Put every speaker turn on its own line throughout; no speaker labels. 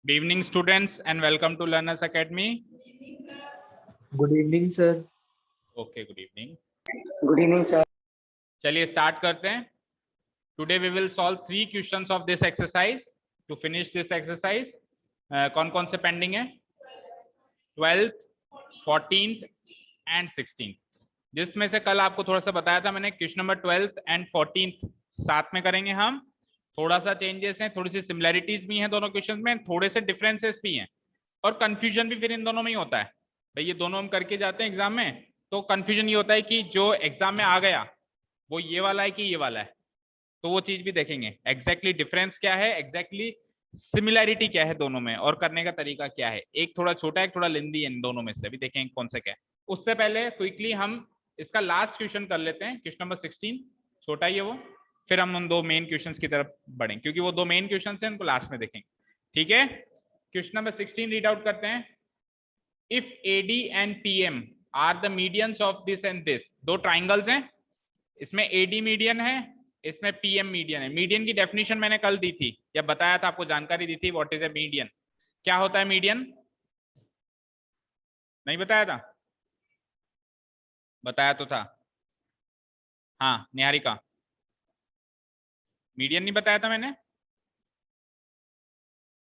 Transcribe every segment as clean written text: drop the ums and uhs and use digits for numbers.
Good evening, students, and welcome to Learners Academy.
Good evening sir.
Okay, good evening.
Good evening sir.
चलिए start करते हैं. Today we will solve 3 questions of this exercise. To finish this exercise, कौन कौन से pending है? 12th, 14th and 16th. जिसमें से कल आपको थोड़ा सा बताया था मैंने, question number 12th and 14th साथ में करेंगे हम. थोड़ा सा चेंजेस हैं, थोड़ी सी सिमिलैरिटीज भी हैं दोनों क्वेश्चंस में, थोड़े से डिफरेंसेस भी हैं और कंफ्यूजन भी फिर इन दोनों में ही होता है. भाई ये दोनों हम करके जाते हैं एग्जाम में, तो कंफ्यूजन ये होता है कि जो एग्जाम में आ गया वो ये वाला है कि ये वाला है, तो वो चीज भी देखेंगे. एग्जैक्टली डिफरेंस क्या है, एग्जैक्टली सिमिलैरिटी क्या है दोनों में, और करने का तरीका क्या है. एक थोड़ा छोटा है, एक थोड़ा लेंदी है, इन दोनों में से अभी देखेंगे कौन सा क्या है. उससे पहले क्विकली हम इसका लास्ट क्वेश्चन कर लेते हैं, क्वेश्चन नंबर 16. छोटा ही है वो, फिर हम उन दो मेन क्वेश्चंस की तरफ बढ़ेंगे क्योंकि वो दो मेन क्वेश्चंस हैं, उनको लास्ट में देखेंगे. ठीक है, क्वेश्चन नंबर 16 रीड आउट करते हैं. If AD and PM are the medians of this and this. दो ट्राइंगल्स हैं, इसमें AD मीडियन है, इसमें PM मीडियन है. मीडियन की डेफिनेशन मैंने कल दी थी या बताया था, आपको जानकारी दी थी व्हाट इज ए मीडियन. क्या होता है मीडियन? नहीं बताया था? बताया तो था. हाँ निहारिका, मीडियन नहीं बताया था मैंने?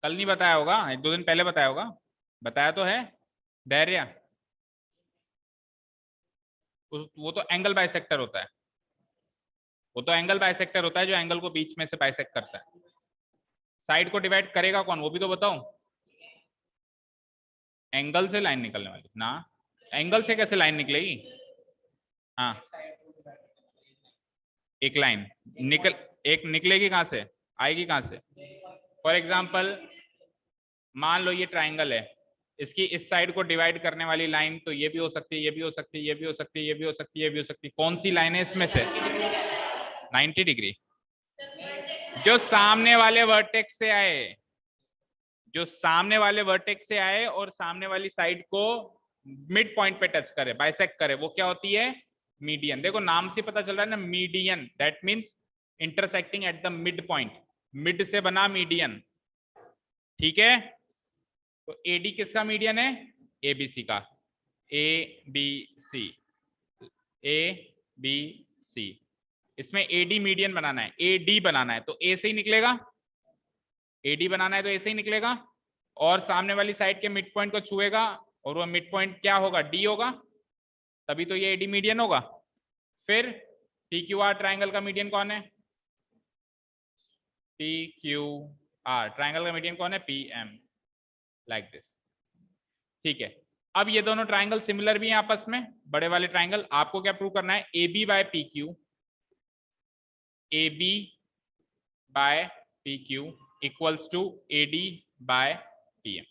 कल नहीं बताया होगा, एक दो दिन पहले बताया होगा. बताया तो है. धैर्य, वो तो एंगल बाइसेक्टर होता है. वो तो एंगल बाइसेक्टर होता है जो एंगल को बीच में से बाइसेक्ट करता है. साइड को डिवाइड करेगा कौन, वो भी तो बताओ. एंगल से लाइन निकलने वाली ना. एंगल से कैसे लाइन निकलेगी? हाँ, एक लाइन एक निकलेगी कहां से, आएगी कहां से? फॉर एग्जाम्पल मान लो ये ट्राइंगल है, इसकी इस साइड को डिवाइड करने वाली लाइन तो ये भी हो सकती है, ये भी हो सकती है, ये भी हो सकती है, ये भी हो सकती है, ये भी हो सकती है. कौन सी लाइन है इसमें से? 90 डिग्री. जो सामने वाले वर्टेक्स से आए, जो सामने वाले वर्टेक्स से आए और सामने वाली साइड को मिड पॉइंट पे टच करे, बाइसेक्ट करे, वो क्या होती है? मीडियन. देखो नाम से पता चल रहा है ना, median, that means intersecting at the mid point. Mid से बना मीडियन. ठीक है, तो AD किसका मीडियन है? ABC का. ABC, ABC. इसमें AD मीडियन बनाना है, AD बनाना है तो A से ही निकलेगा. AD बनाना है तो A से ही निकलेगा, और सामने वाली साइड के मिड पॉइंट को छुएगा, और वो मिड पॉइंट क्या होगा? D होगा, तभी तो ये AD मीडियन होगा. फिर PQR ट्राइंगल का मीडियन कौन है? PQR ट्राइंगल का मीडियन कौन है? PM. Like this. ठीक है, अब ये दोनों ट्राइंगल सिमिलर भी हैं आपस में, बड़े वाले ट्राइंगल. आपको क्या प्रूव करना है? AB by PQ, AB by PQ equals to AD by PM.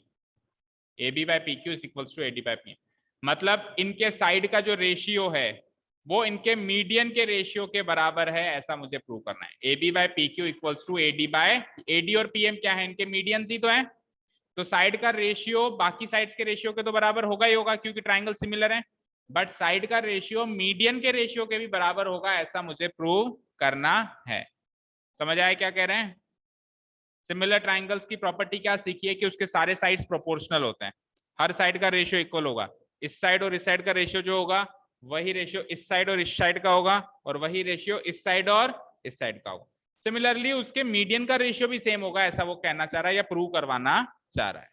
AB by PQ is equals to AD by PM. मतलब इनके साइड का जो रेशियो है वो इनके मीडियन के रेशियो के बराबर है, ऐसा मुझे प्रूव करना है. AB by PQ equals to AD by, AD और PM क्या है? इनके मीडियंस ही तो है, तो साइड का रेशियो बाकी साइड्स के रेशियो के तो बराबर होगा ही होगा क्योंकि ट्राइंगल सिमिलर है, बट साइड का रेशियो मीडियन के रेशियो के भी बराबर होगा, ऐसा मुझे प्रूव करना है. समझ आया क्या कह रहे हैं? सिमिलर ट्राइंगल्स की प्रॉपर्टी क्या सीखी है कि उसके सारे साइड्स प्रोपोर्शनल होते हैं, हर साइड का रेशियो इक्वल होगा. इस साइड और इस साइड का रेशियो जो होगा वही रेशियो इस साइड और इस साइड का होगा, और वही रेशियो इस साइड और इस साइड का होगा. सिमिलरली उसके मीडियन का रेशियो भी सेम होगा, ऐसा वो कहना चाह रहा है या प्रूव करवाना चाह रहा है.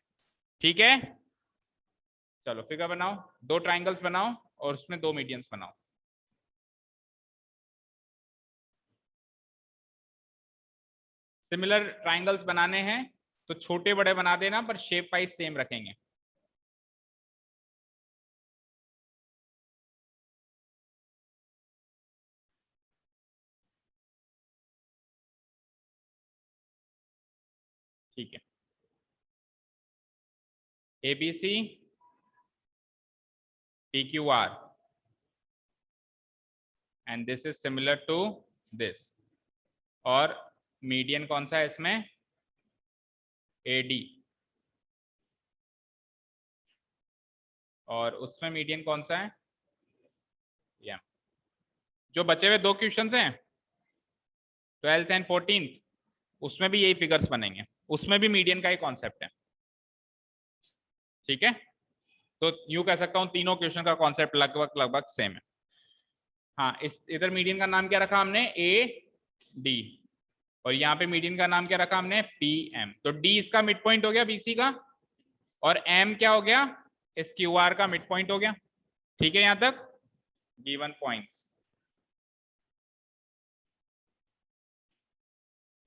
ठीक है, चलो फिगर बनाओ, दो ट्राइंगल्स बनाओ और उसमें दो मीडियंस बनाओ. सिमिलर ट्राइंगल्स बनाने हैं तो छोटे बड़े बना देना, पर शेप वाइज सेम रखेंगे. ठीक है, ABC PQR and this is similar to this, और मीडियन कौन सा है इसमें? AD, और उसमें मीडियन कौन सा है? M. जो बचे हुए दो क्वेश्चंस हैं 12th एंड 14th, उसमें भी यही फिगर्स बनेंगे, उसमें भी मीडियन का ही कॉन्सेप्ट है. ठीक है, तो यूं कह सकता हूं तीनों क्वेश्चन का कॉन्सेप्ट लगभग लगभग सेम है। हाँ, इस इधर मीडियन का नाम क्या रखा हमने, ए डी, और यहाँ पे मीडियन का नाम क्या रखा हमने, पी एम। तो डी इसका मिड पॉइंट हो गया बीसी का, और एम क्या हो गया, इस क्यू आर का मिड पॉइंट हो गया। ठीक है, यहां तक given points.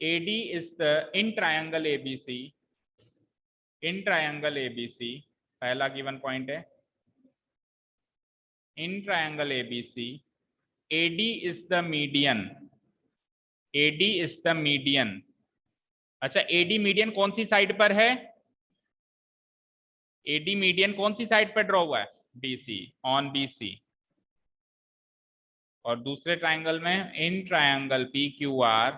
AD is the in triangle ABC, in triangle ABC, पहला गिवन पॉइंट है। In triangle ABC, AD is the median, AD is the median। अच्छा, AD मीडियन कौन सी साइड पर है, AD मीडियन कौन सी साइड पर ड्रॉ हुआ है, BC, ऑन BC। और दूसरे ट्राइंगल में इन ट्राइंगल PQR,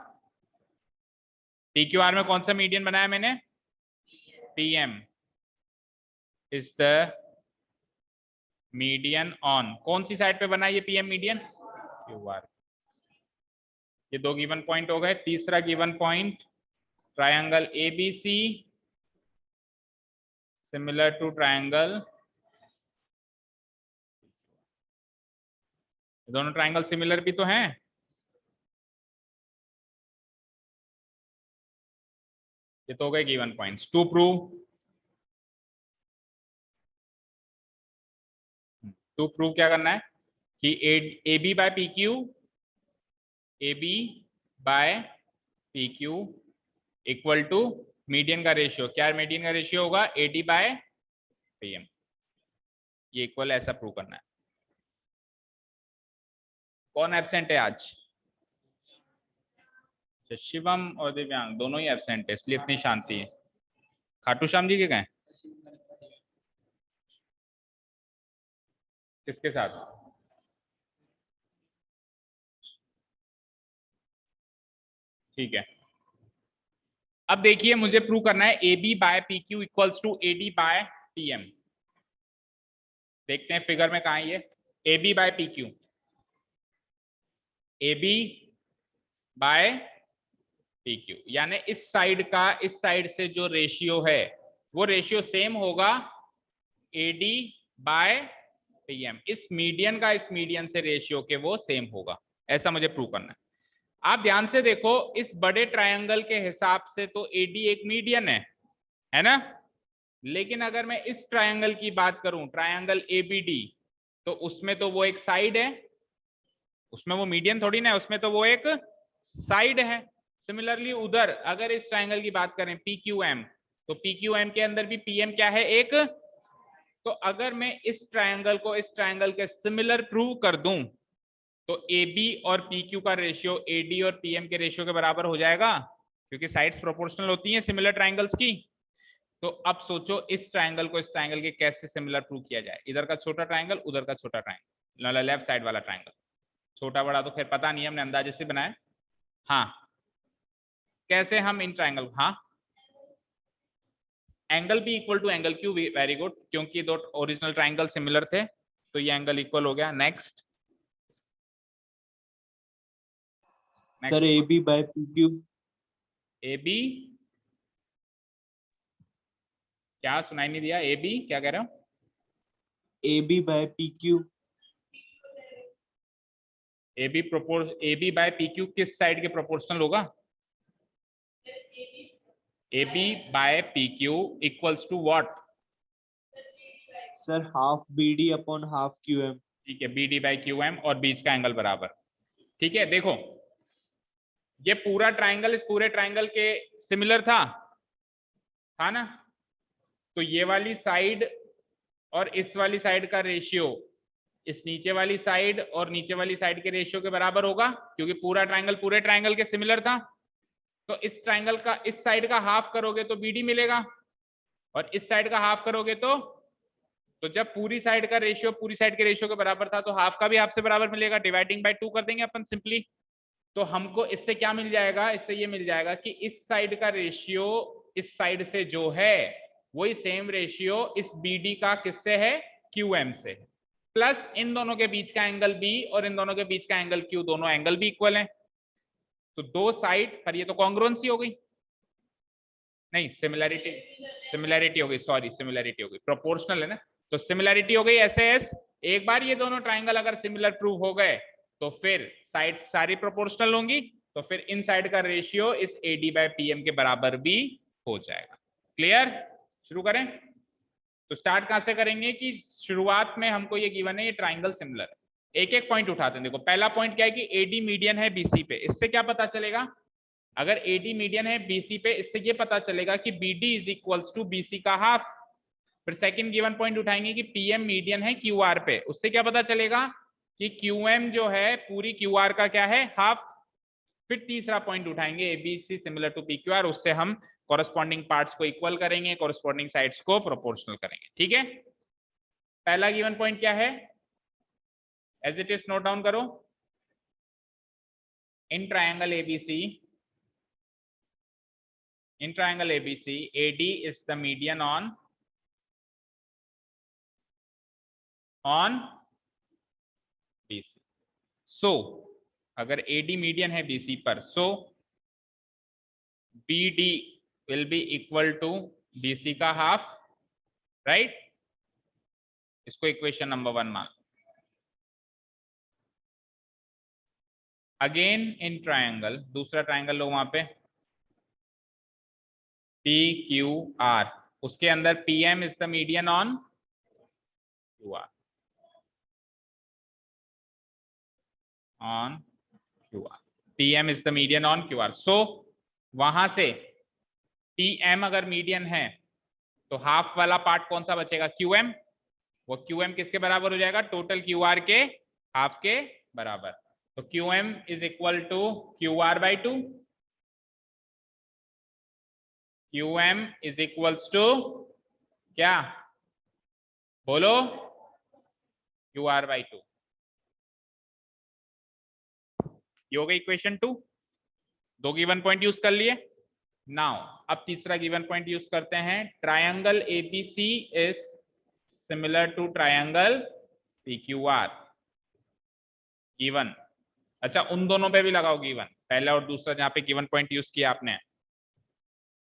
PQR में कौन सा मीडियन बनाया मैंने, PM is the median on, कौन सी साइड पे बना ये PM मीडियन, QR। ये दो गिवन पॉइंट हो गए। तीसरा given point, triangle ABC similar to triangle, दोनों ट्रायंगल सिमिलर भी तो हैं, ये तो हो गए गिवन पॉइंट्स। टू प्रूव क्या करना है कि AB by PQ, AB by PQ equal to median का रेशियो, क्या मीडियन का रेशियो होगा, AD बाय PM, ये इक्वल, ऐसा प्रूव करना है। कौन एब्सेंट है आज, शिवम और दिव्यांग दोनों ही एब्सेंट है, इसलिए इतनी शांति है। खाटू श्याम जी के गए, किसके साथ, ठीक है। अब देखिए, मुझे प्रूव करना है AB by PQ equals to AD by PM। देखते हैं फिगर में कहा है ये, AB by PQ, AB by PQ, यानी इस साइड का इस साइड से जो रेशियो है वो रेशियो सेम होगा AD बाय PM। इस मीडियन का इस मीडियन से रेशियो के वो सेम होगा, ऐसा मुझे प्रूव करना है। आप ध्यान से देखो, इस बड़े ट्रायंगल के हिसाब से तो AD एक मीडियन है ना, लेकिन अगर मैं इस ट्रायंगल की बात करूं, ट्रायंगल ABD, तो उसमें तो वो एक साइड है, उसमें वो मीडियन थोड़ी ना है, उसमें तो वो एक साइड है। सिमिलरली उधर अगर इस ट्रायंगल की बात करें PQM, तो PQM के अंदर भी PM क्या है, एक। तो अगर मैं इस ट्रायंगल को इस ट्रायंगल के सिमिलर प्रूव कर दूं, तो AB और PQ का रेशियो AD और PM के रेशियो के बराबर हो जाएगा, क्योंकि साइड्स प्रोपोर्शनल होती हैं सिमिलर ट्रायंगल्स की। तो अब सोचो इस ट्रायंगल को इस ट्रायंगल के कैसे सिमिलर प्रूव किया जाए, इधर का छोटा ट्रायंगल, उधर का छोटा ट्रायंगल, लेफ्ट साइड वाला ट्रायंगल, छोटा बड़ा तो खैर पता नहीं, हमने अंदाजे से बनाया। हाँ, कैसे हम इन ट्रायंगल, हाँ, एंगल भी equal to angle Q, very good, क्योंकि दो ओरिजिनल ट्रायंगल सिमिलर थे तो ये एंगल इक्वल हो गया। Next
sir AB by PQ,
AB, क्या सुनाई नहीं दिया, AB क्या कह रहे हो,
AB by PQ,
AB by PQ किस साइड के प्रोपोर्शनल होगा, AB by PQ equals to what,
sir half BD upon half QM।
ठीक है, BD बाय QM, और बीच का एंगल बराबर। ठीक है, देखो ये पूरा ट्रायंगल इस पूरे ट्रायंगल के सिमिलर था ना, तो ये वाली साइड और इस वाली साइड का रेशियो इस नीचे वाली साइड और नीचे वाली साइड के रेशियो के बराबर होगा, क्योंकि पूरा ट्रायंगल पूरे ट्रायंगल के सिमिलर था। तो इस ट्रायंगल का इस साइड का हाफ करोगे तो BD मिलेगा, और इस साइड का हाफ करोगे तो जब पूरी साइड का रेशियो पूरी साइड के रेशियो के बराबर था, तो हाफ का भी हाफ से बराबर मिलेगा, डिवाइडिंग बाय 2 कर देंगे अपन सिंपली। तो हमको इससे क्या मिल जाएगा, इससे ये मिल जाएगा कि इस साइड का रेशियो इस साइड से जो है वही सेम रेशियो इस BD का किससे है, QM से, प्लस इन दोनों के बीच का एंगल B और इन दोनों के बीच का एंगल Q, दोनों एंगल भी इक्वल हैं। तो दो साइड पर ये तो कॉन्ग्रुएंसी हो गई। नहीं, सिमिलैरिटी हो गई, सॉरी सिमिलैरिटी हो गई, प्रोपोर्शनल है ना, तो सिमिलैरिटी हो गई ऐसे एस। एक बार ये दोनों ट्राइंगल अगर सिमिलर प्रूव हो गए तो फिर साइड सारी प्रोपोर्शनल होंगी, तो फिर इन साइड का रेशियो इस AD बाय PM के बराबर भी हो जाएगा। क्लियर? शुरू करें। तो स्टार्ट कहां से करेंगे कि शुरुआत में हमको ये गिवन है ये ट्राइंगल सिमिलर है। एक एक पॉइंट उठाते हैं। देखो पहला पॉइंट क्या है कि AD मीडियन है BC पे, इससे क्या पता चलेगा? अगर AD मीडियन है BC पे, इससे ये पता चलेगा कि BD is equals to BC का हाफ। फिर सेकंड गिवन पॉइंट उठाएंगे कि PM मीडियन है QR पे, उससे क्या पता चलेगा कि QM जो है पूरी QR का क्या है, हाफ। फिर तीसरा पॉइंट उठाएंगे ABC सिमिलर टू PQR, उससे हम कॉरेस्पॉन्डिंग पार्ट्स को इक्वल करेंगे, कॉरेस्पॉन्डिंग साइड्स को प्रोपोर्शनल करेंगे। ठीक है, पहला गिवन पॉइंट क्या है, as it is note down करो। In triangle ABC, AD is the median on BC. So अगर AD मीडियन है BC पर, so BD will be equal to BC का हाफ, राइट? इसको इक्वेशन नंबर 1 मान। Again in triangle, दूसरा triangle लो वहां पे PQR, उसके अंदर PM is the median on QR, PM is the median on QR। सो वहां से PM अगर मीडियन है तो हाफ वाला पार्ट कौन सा बचेगा, QM। वो QM किसके बराबर हो जाएगा, टोटल QR के हाफ के बराबर। तो QM is equal to QR by 2, QM is equals to क्या, बोलो, QR बाई 2। ये हो गई इक्वेशन 2। दो गिवन पॉइंट यूज कर लिए। नाउ अब तीसरा गिवन पॉइंट यूज करते हैं, triangle ABC is similar to triangle PQR। Given, अच्छा उन दोनों पे भी लगाओ गिवन, पहला और दूसरा जहां पे गिवन पॉइंट यूज किया आपने।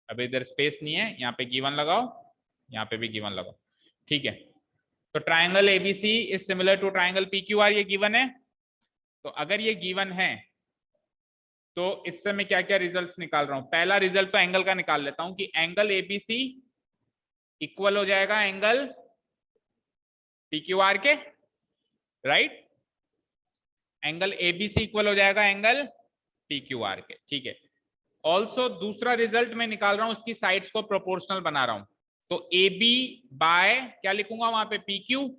अब इधर स्पेस नहीं है, यहाँ पे गिवन लगाओ, यहाँ पे भी गिवन लगाओ। ठीक है, तो triangle ABC is similar to triangle PQR, ये गिवन है। तो अगर ये गिवन है तो इससे मैं क्या क्या रिजल्ट्स निकाल रहा हूं। पहला रिजल्ट तो एंगल का निकाल लेता हूं कि एंगल ABC इक्वल हो जाएगा एंगल PQR के, राइट? एंगल ABC इक्वल हो जाएगा एंगल PQR के। ठीक है, ऑल्सो दूसरा रिजल्ट मैं निकाल रहा हूं, उसकी साइड्स को प्रोपोर्शनल बना रहा हूं। तो AB बाय क्या लिखूंगा वहां पे, PQ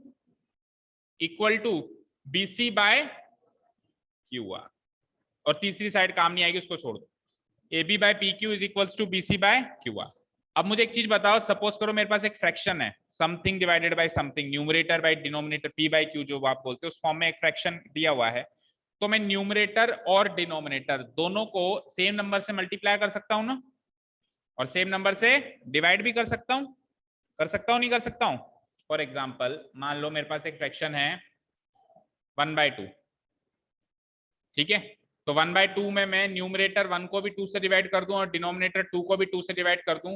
equal to BC by QR। और तीसरी साइड काम नहीं आएगी, उसको छोड़ दो। AB by PQ is equals to BC by QR। अब मुझे एक चीज बताओ, सपोज करो मेरे पास एक फ्रैक्शन है, something divided by something, numerator by denominator, P by Q जो आप बोलते हो, उस फॉर्म में एक फ्रैक्शन दिया हुआ है। तो मैं न्यूमरेटर और डिनोमिनेटर दोनों को सेम नंबर से मल्टीप्लाई कर सकता हूं ना, और सेम नंबर से डिवाइड भी कर सकता हूं, नहीं कर सकता हूं? फॉर एग्जाम्पल मान लो मेरे पास एक फ्रैक्शन है 1/2, ठीक है? तो 1/2 में मैं न्यूमरेटर 1 को भी 2 से डिवाइड कर दूं और डिनोमिनेटर 2 को भी 2 से डिवाइड कर दूं,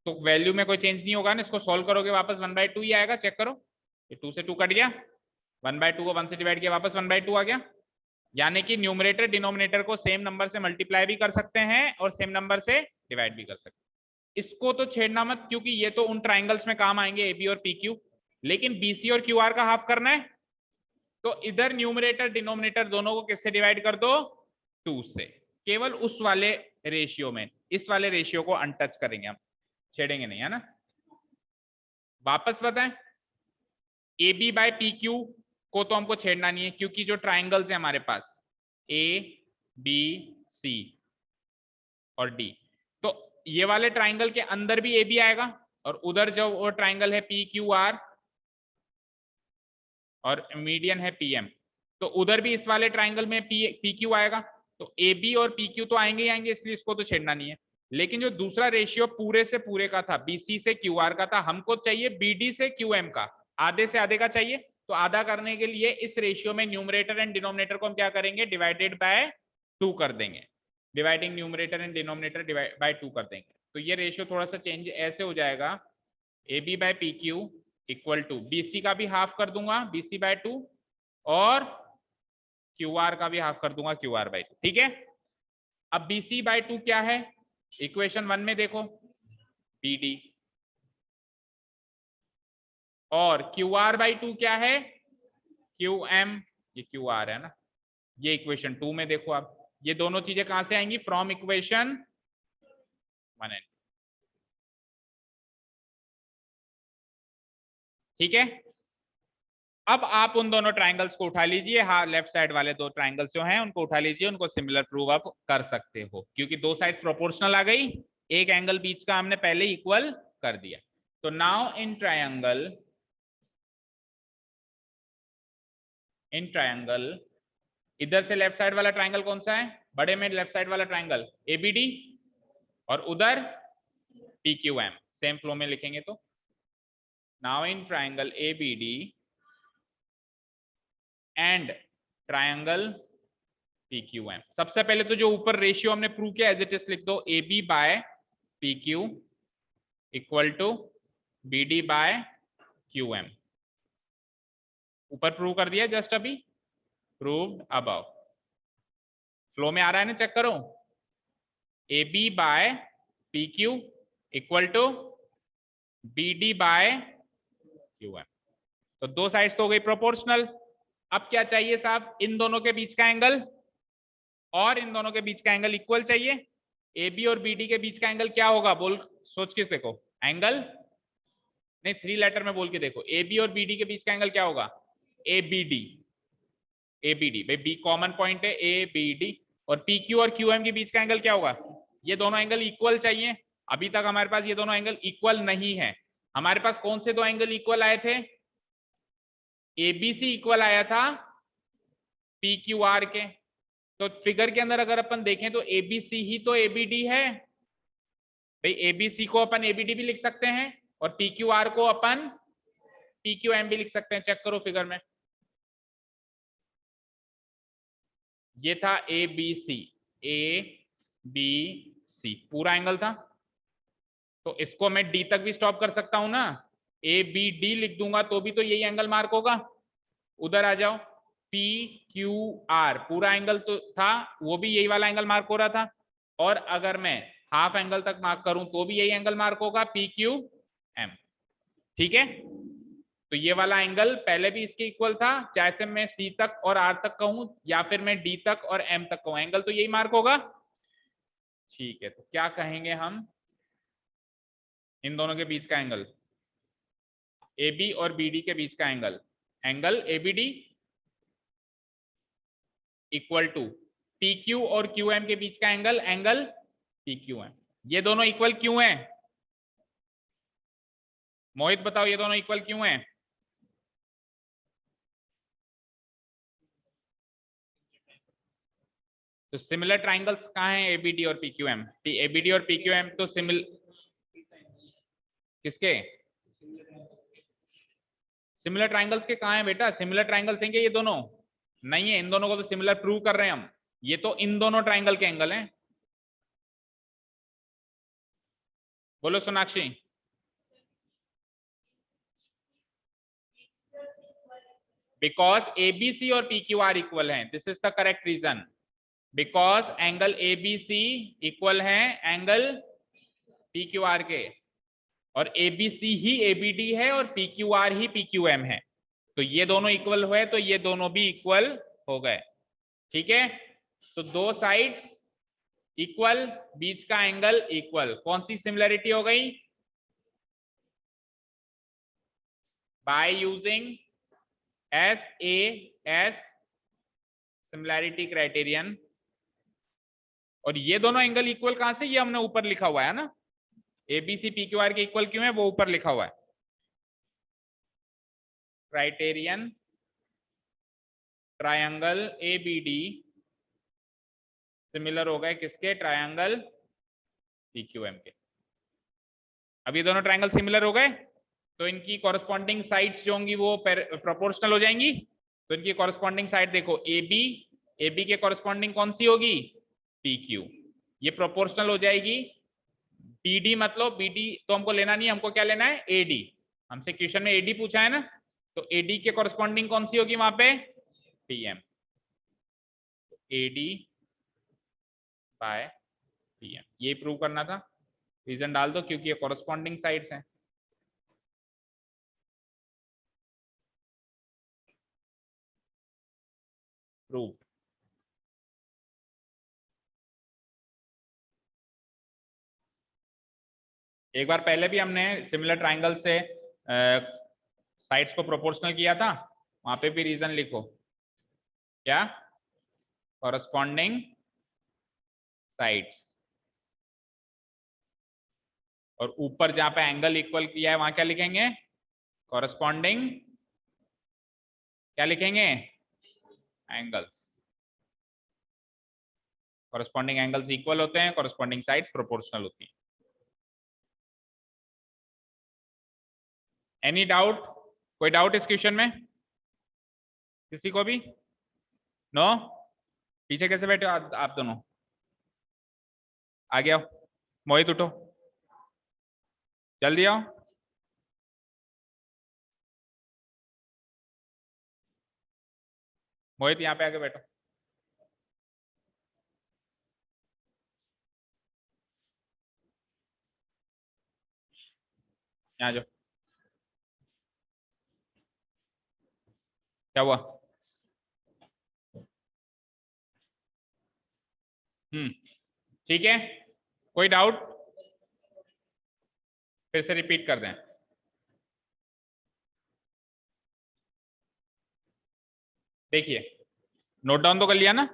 तो वैल्यू में कोई चेंज नहीं होगा ना। इसको सॉल्व करोगे वापस 1/2 ही आएगा, चेक करो, ये 2 से 2 कट गया, 1/2 को 1 से डिवाइड किया, वापस 1/2 आ गया। यानी कि न्यूमरेटर डिनोमिनेटर को सेम नंबर से मल्टीप्लाई भी कर सकते हैं और सेम नंबर से डिवाइड भी कर सकते हैं। इसको तो छेड़ना मत, क्योंकि ये तो उन ट्राइंगल्स में काम आएंगे AB और PQ, लेकिन BC और QR का हाफ करना है, तो इधर न्यूमरेटर डिनोमिनेटर दोनों को किससे डिवाइड कर दो, 2 से, केवल उस वाले रेशियो में। इस वाले रेशियो को अनटच करेंगे हम, छेड़ेंगे नहीं, है ना। वापस बताएं, AB बाय PQ को तो हमको छेड़ना नहीं है, क्योंकि जो ट्राइंगल्स है हमारे पास ABC और D, तो ये वाले ट्राइंगल के अंदर भी AB आएगा, और उधर जो वो ट्राइंगल है PQR और मीडियन है PM, तो उधर भी इस वाले ट्राइंगल में PQ आएगा। तो AB और PQ तो आएंगे ही आएंगे, इसलिए इसको तो छेड़ना नहीं है। लेकिन जो दूसरा रेशियो पूरे से पूरे का था, BC से QR का था, हमको चाहिए BD से QM का, आधे से आधे का चाहिए। तो आधा करने के लिए इस रेशियो में न्यूमरेटर एंड डिनोमिनेटर को हम क्या करेंगे, डिवाइडेड बाय 2 कर देंगे, dividing numerator and denominator by 2 कर देंगे। तो ये रेशियो थोड़ा सा चेंज ऐसे हो जाएगा, A B by P Q equal to B C का भी हाफ कर दूंगा बी सी बाय 2 और क्यू आर का भी हाफ कर दूंगा क्यू आर बाय 2। ठीक है, अब बी सी बाय 2 क्या है, इक्वेशन 1 में देखो बी डी, और क्यू आर बाई 2 क्या है, क्यू एम, ये क्यू आर है ना, ये इक्वेशन 2 में देखो आप, ये दोनों चीजें कहां से आएंगी, फ्रॉम इक्वेशन 1 एंड। ठीक है, अब आप उन दोनों ट्राइंगल्स को उठा लीजिए, हाँ लेफ्ट साइड वाले दो ट्राइंगल्स जो हैं उनको उठा लीजिए, उनको सिमिलर प्रूव आप कर सकते हो, क्योंकि दो साइड्स प्रोपोर्शनल आ गई, एक एंगल बीच का हमने पहले इक्वल कर दिया। तो नाउ इन ट्रायंगल इधर से लेफ्ट साइड वाला ट्राइंगल कौन सा है, बड़े में लेफ्ट साइड वाला ट्राइंगल एबीडी, और उधर पीक्यूएम, सेम फ्लो में लिखेंगे तो now in triangle A B D and triangle P Q M, सबसे पहले तो जो ऊपर रेशियो हमने प्रूव किया एज इट इज लिख दो, A B by P Q equal to B D by Q M, ऊपर प्रूव कर दिया जस्ट अभी, प्रूव्ड अबव। फ्लो में आ रहा है ना, चेक करो, A B by P Q equal to B D by Q M, तो दो साइड्स तो हो गई प्रोपोर्शनल। अब क्या चाहिए साहब, इन दोनों के बीच का एंगल और इन दोनों के बीच का एंगल इक्वल चाहिए। ए बी और बी डी के बीच का एंगल क्या होगा, बोल सोच के देखो, एंगल नहीं 3 लेटर में बोल के देखो, ए बी और बी डी के बीच का एंगल क्या होगा, A B D, A B D, भाई बी कॉमन पॉइंट है, ए बी डी, और पी क्यू और क्यू एम के बीच का एंगल क्या होगा, ये दोनों एंगल इक्वल चाहिए। अभी तक हमारे पास ये दोनों एंगल इक्वल नहीं है, हमारे पास कौन से दो एंगल इक्वल आए थे, एबीसी इक्वल आया था पी क्यू आर के, तो फिगर के अंदर अगर अपन देखें तो एबीसी ही तो एबीडी है, भाई एबीसी को अपन एबीडी भी लिख सकते हैं और पी क्यू आर को अपन पी क्यू एम भी लिख सकते हैं, चेक करो फिगर में, ये था ए बी सी, ए बी सी पूरा एंगल था, तो इसको मैं डी तक भी स्टॉप कर सकता हूं ना, ए बी डी लिख दूंगा तो भी तो यही एंगल मार्क होगा। उधर आ जाओ, पी क्यू आर पूरा एंगल तो था, वो भी यही वाला एंगल मार्क हो रहा था, और अगर मैं हाफ एंगल तक मार्क करूं तो भी यही एंगल मार्क होगा, पी क्यू एम। ठीक है, तो ये वाला एंगल पहले भी इसके इक्वल था, चाहे से मैं सी तक और आर तक कहूं या फिर मैं डी तक और एम तक कहूं, एंगल तो यही मार्क होगा। ठीक है, तो क्या कहेंगे हम, इन दोनों के बीच का एंगल, ए बी और बी डी के बीच का angle, angle A B D equal to P Q और क्यू एम के बीच का angle, angle P Q M. ये दोनों इक्वल क्यों हैं, मोहित बताओ, ये दोनों इक्वल क्यों हैं, तो सिमिलर ट्राइंगल्स कहाँ हैं, एबीडी और पीक्यूएम, एबीडी और पीक्यूएम तो किसके, सिमिलर ट्राइंगल्स के कहाँ हैं बेटा, सिमिलर ट्राइंगल्स हैं क्या ये दोनों, नहीं है, इन दोनों को तो सिमिलर प्रूव कर रहे हैं हम, ये तो इन दोनों ट्राइंगल के एंगल हैं। बोलो सोनाक्षी, बिकॉज एबीसी और पीक्यू आर इक्वल हैं, this is the correct reason, because angle ABC equal है एंगल पीक्यूआर के, और एबीसी ही एबीडी है और पीक्यूआर ही पीक्यूएम है, तो ये दोनों इक्वल हुए तो ये दोनों भी इक्वल हो गए। ठीक है, तो दो साइड्स इक्वल, बीच का एंगल इक्वल, कौन सी सिमिलरिटी हो गई, by using SAS similarity criterion, और ये दोनों एंगल इक्वल कहां से, ये हमने ऊपर लिखा हुआ है ना, एबीसी पीक्यूआर के इक्वल क्यों है, वो ऊपर लिखा हुआ है, क्राइटेरियन ट्रायंगल एबीडी सिमिलर हो गए किसके, ट्रायंगल पीक्यूएम के। अब ये दोनों ट्रायंगल सिमिलर हो गए तो इनकी कॉरेस्पॉन्डिंग साइड्स जो होंगी वो प्रोपोर्शनल हो जाएंगी, तो इनकी कॉरेस्पॉन्डिंग साइड देखो, ए बी के कॉरेस्पॉन्डिंग कौन सी होगी, पी क्यू, ये प्रोपोर्शनल हो जाएगी PD मतलब BD तो हमको लेना नहीं है, हमको क्या लेना है AD। हमसे क्वेश्चन में AD पूछा है ना, तो AD के कॉरस्पॉन्डिंग कौन सी होगी वहां पे PM। AD बाय PM ये प्रूव करना था। रीजन डाल दो क्योंकि ये कॉरस्पॉन्डिंग साइड्स हैं। प्रूव। एक बार पहले भी हमने सिमिलर ट्राइंगल से साइड्स को प्रोपोर्शनल किया था, वहां पे भी रीजन लिखो क्या, कॉरस्पॉन्डिंग साइड्स। और ऊपर जहां पे एंगल इक्वल किया है वहां क्या लिखेंगे, कॉरस्पॉन्डिंग क्या लिखेंगे, एंगल्स। कॉरस्पॉन्डिंग एंगल्स इक्वल होते हैं, कॉरस्पॉन्डिंग साइड्स प्रोपोर्शनल होती हैं। एनी डाउट, कोई डाउट इस क्वेश्चन में किसी को भी? नो? पीछे कैसे बैठे हो आप दोनों? आगे आओ, मोहित उठो, जल्दी आओ। मोहित यहाँ पे आके बैठो। यहाँ जाओ। क्या हुआ? ठीक है, कोई डाउट? फिर से रिपीट कर दें। देखिए, नोट डाउन तो कर लिया ना?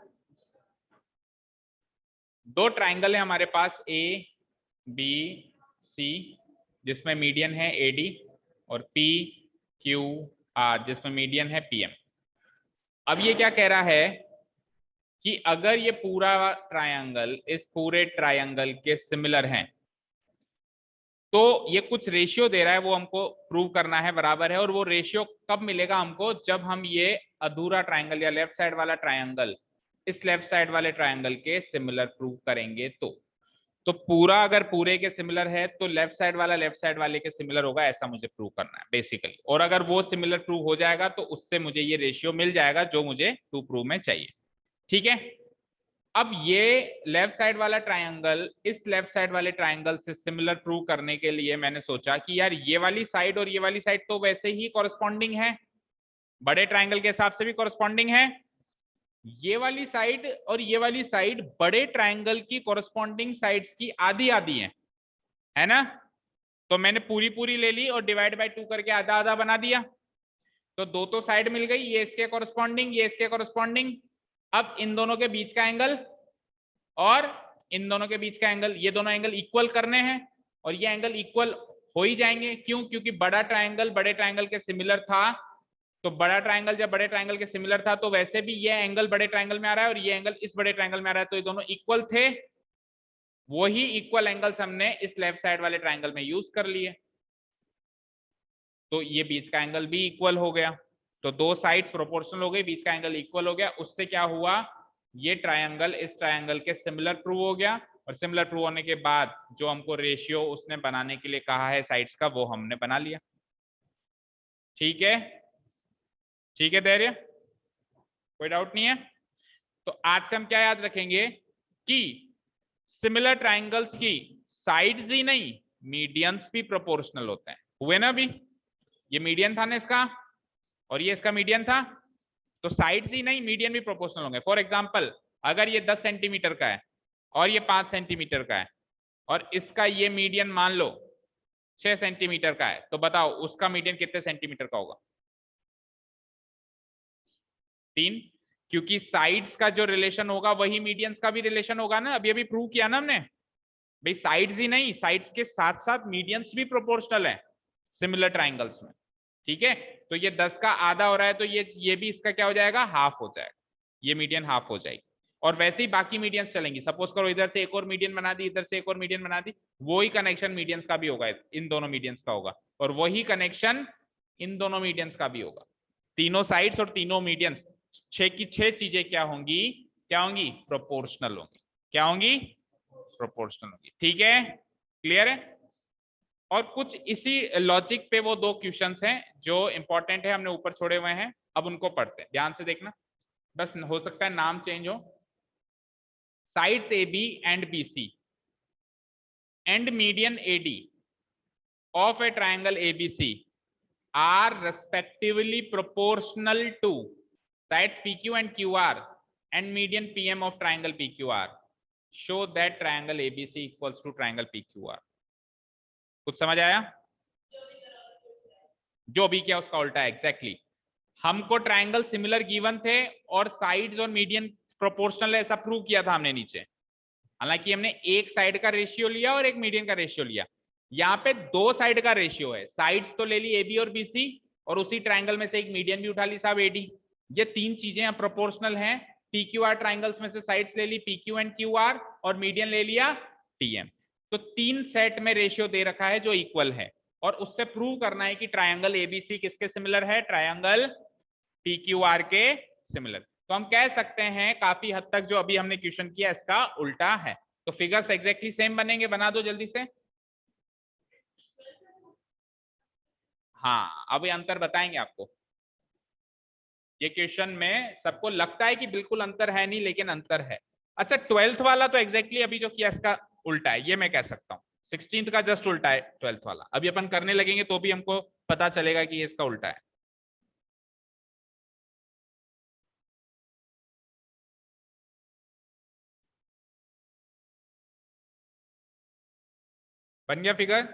दो ट्राइंगल है हमारे पास ABC जिसमें मीडियन है AD और PQR जिसमें मीडियन है PM। अब ये क्या कह रहा है कि अगर ये पूरा ट्रायंगल इस पूरे ट्रायंगल के सिमिलर हैं तो ये कुछ रेशियो दे रहा है, वो हमको प्रूव करना है बराबर है। और वो रेशियो कब मिलेगा हमको, जब हम ये अधूरा ट्रायंगल या लेफ्ट साइड वाला ट्रायंगल इस लेफ्ट साइड वाले ट्रायंगल के सिमिलर प्रूव करेंगे। तो पूरा अगर पूरे के सिमिलर है तो लेफ्ट साइड वाला लेफ्ट साइड वाले के सिमिलर होगा, ऐसा मुझे प्रूव करना है बेसिकली। और अगर वो सिमिलर प्रूव हो जाएगा तो उससे मुझे ये रेशियो मिल जाएगा जो मुझे टू प्रूव में चाहिए। ठीक है, अब ये लेफ्ट साइड वाला ट्रायंगल इस लेफ्ट साइड वाले ट्रायंगल से सिमिलर प्रूव करने के लिए मैंने सोचा कि यार ये वाली साइड और ये वाली साइड तो वैसे ही कॉरस्पॉन्डिंग है, बड़े ट्रायंगल के हिसाब से भी कॉरस्पॉन्डिंग है। ये वाली साइड और ये वाली साइड बड़े ट्रायंगल की कॉरस्पॉन्डिंग साइड्स की आधी आधी है ना? तो मैंने पूरी पूरी ले ली और डिवाइड बाय 2 करके आधा आधा बना दिया, तो दो तो साइड मिल गई, ये इसके कॉरस्पॉन्डिंग ये इसके कॉरस्पॉन्डिंग। अब इन दोनों के बीच का एंगल और इन दोनों के बीच का एंगल, ये दोनों एंगल इक्वल करने हैं और ये एंगल इक्वल हो ही जाएंगे। क्यों? क्योंकि बड़ा ट्रायंगल बड़े ट्रायंगल के सिमिलर था, तो बड़ा ट्रायंगल जब बड़े ट्रायंगल के सिमिलर था तो वैसे भी ये एंगल बड़े ट्रायंगल में आ रहा है और ये एंगल इस बड़े ट्रायंगल में आ रहा है, तो ये दोनों इक्वल थे। वही इक्वल एंगल्स हमने इस लेफ्ट साइड वाले ट्रायंगल में यूज कर लिए, तो ये बीच का एंगल भी इक्वल हो गया। तो दो साइड्स प्रोपोर्शनल हो गई, बीच का एंगल इक्वल हो गया। उससे क्या हुआ, ये ट्रायंगल इस ट्रायंगल के सिमिलर प्रूव हो गया। और सिमिलर प्रूव होने के बाद जो हमको रेशियो उसने बनाने के लिए कहा है साइड्स का, वो हमने बना लिया। ठीक है, ठीक है धैर्य, कोई डाउट नहीं है? तो आज से हम क्या याद रखेंगे कि सिमिलर ट्रायंगल्स की साइड्स ही नहीं मीडियंस भी प्रोपोर्शनल होते हैं। हुए ना? अभी ये मीडियन था ना इसका और ये इसका मीडियन था, तो साइड्स ही नहीं मीडियन भी प्रोपोर्शनल होंगे। फॉर एग्जांपल अगर ये 10 सेंटीमीटर का है और ये 5 सेंटीमीटर का है और इसका ये मीडियन मान लो 6 सेंटीमीटर का है, तो बताओ उसका मीडियन कितने सेंटीमीटर का होगा? 3, क्योंकि साइड्स का जो रिलेशन होगा वही मीडियंस का भी रिलेशन होगा ना। अभी अभी प्रूव किया ना हमने भाई, साइड्स ही नहीं साइड्स के साथ साथ मीडियंस भी प्रोपोर्शनल है सिमिलर ट्राइंगल्स में। ठीक है, तो ये 10 का आधा हो रहा है तो ये भी इसका क्या हो जाएगा, हाफ हो जाएगा, ये मीडियन हाफ हो जाएगी। और वैसे ही बाकी मीडियंस चलेंगी। सपोज करो इधर से एक और मीडियन बना दी, इधर से एक और मीडियन बना दी, वही कनेक्शन मीडियंस का भी होगा, इन दोनों मीडियंस का होगा, और वही कनेक्शन इन दोनों मीडियंस का भी होगा। तीनों साइड्स और तीनों मीडियंस 6 की 6 चीजें क्या होंगी, क्या होंगी, प्रोपोर्शनल होंगी। क्या होंगी, प्रोपोर्शनल होंगी। ठीक है, क्लियर है? और कुछ इसी लॉजिक पे वो 2 क्वेश्चंस हैं जो इंपॉर्टेंट है, हमने ऊपर छोड़े हुए हैं, अब उनको पढ़ते हैं, ध्यान से देखना, बस हो सकता है नाम चेंज हो। Sides A B and B C and median A D of a triangle ABC are respectively proportional to sides PQ and QR and median PM of triangle PQR. Show that triangle ABC equals to triangle PQR. कुछ समझ आया? जो भी क्या उसका उल्टा है, exactly हमको ट्राइंगल सिमिलर गिवन थे और साइड्स और मीडियन प्रोपोर्शनल ऐसा प्रूव किया था हमने नीचे। हालांकि हमने एक साइड का रेशियो लिया और एक मीडियन का रेशियो लिया, यहाँ पे 2 साइड का रेशियो है, साइड्स तो ले ली ए बी और बी सी और उसी ट्राइंगल में से एक मीडियन भी उठा ली साहब ए डी। ये 3 चीजें प्रोपोर्शनल हैं। पी क्यू आर ट्राइंगल्स में से साइड्स ले ली P Q and Q R और मीडियन ले लिया टी एम। तो 3 सेट में रेशियो दे रखा है जो इक्वल है और उससे प्रूव करना है कि ट्राइंगल एबीसी किसके सिमिलर है, ट्राइंगल पी क्यू आर के सिमिलर। तो हम कह सकते हैं काफी हद तक जो अभी हमने क्वेश्चन किया इसका उल्टा है। तो फिगर्स एग्जैक्टली सेम बनेंगे, बना दो जल्दी से। हाँ अब ये अंतर बताएंगे आपको। ये क्वेश्चन में सबको लगता है कि बिल्कुल अंतर है नहीं, लेकिन अंतर है। अच्छा 12th वाला तो एग्जैक्टली अभी जो किया इसका उल्टा है, ये मैं कह सकता हूँ। 16th का जस्ट उल्टा है 12th वाला। अभी अपन करने लगेंगे तो भी हमको पता चलेगा कि ये इसका उल्टा है। बन गया फिगर?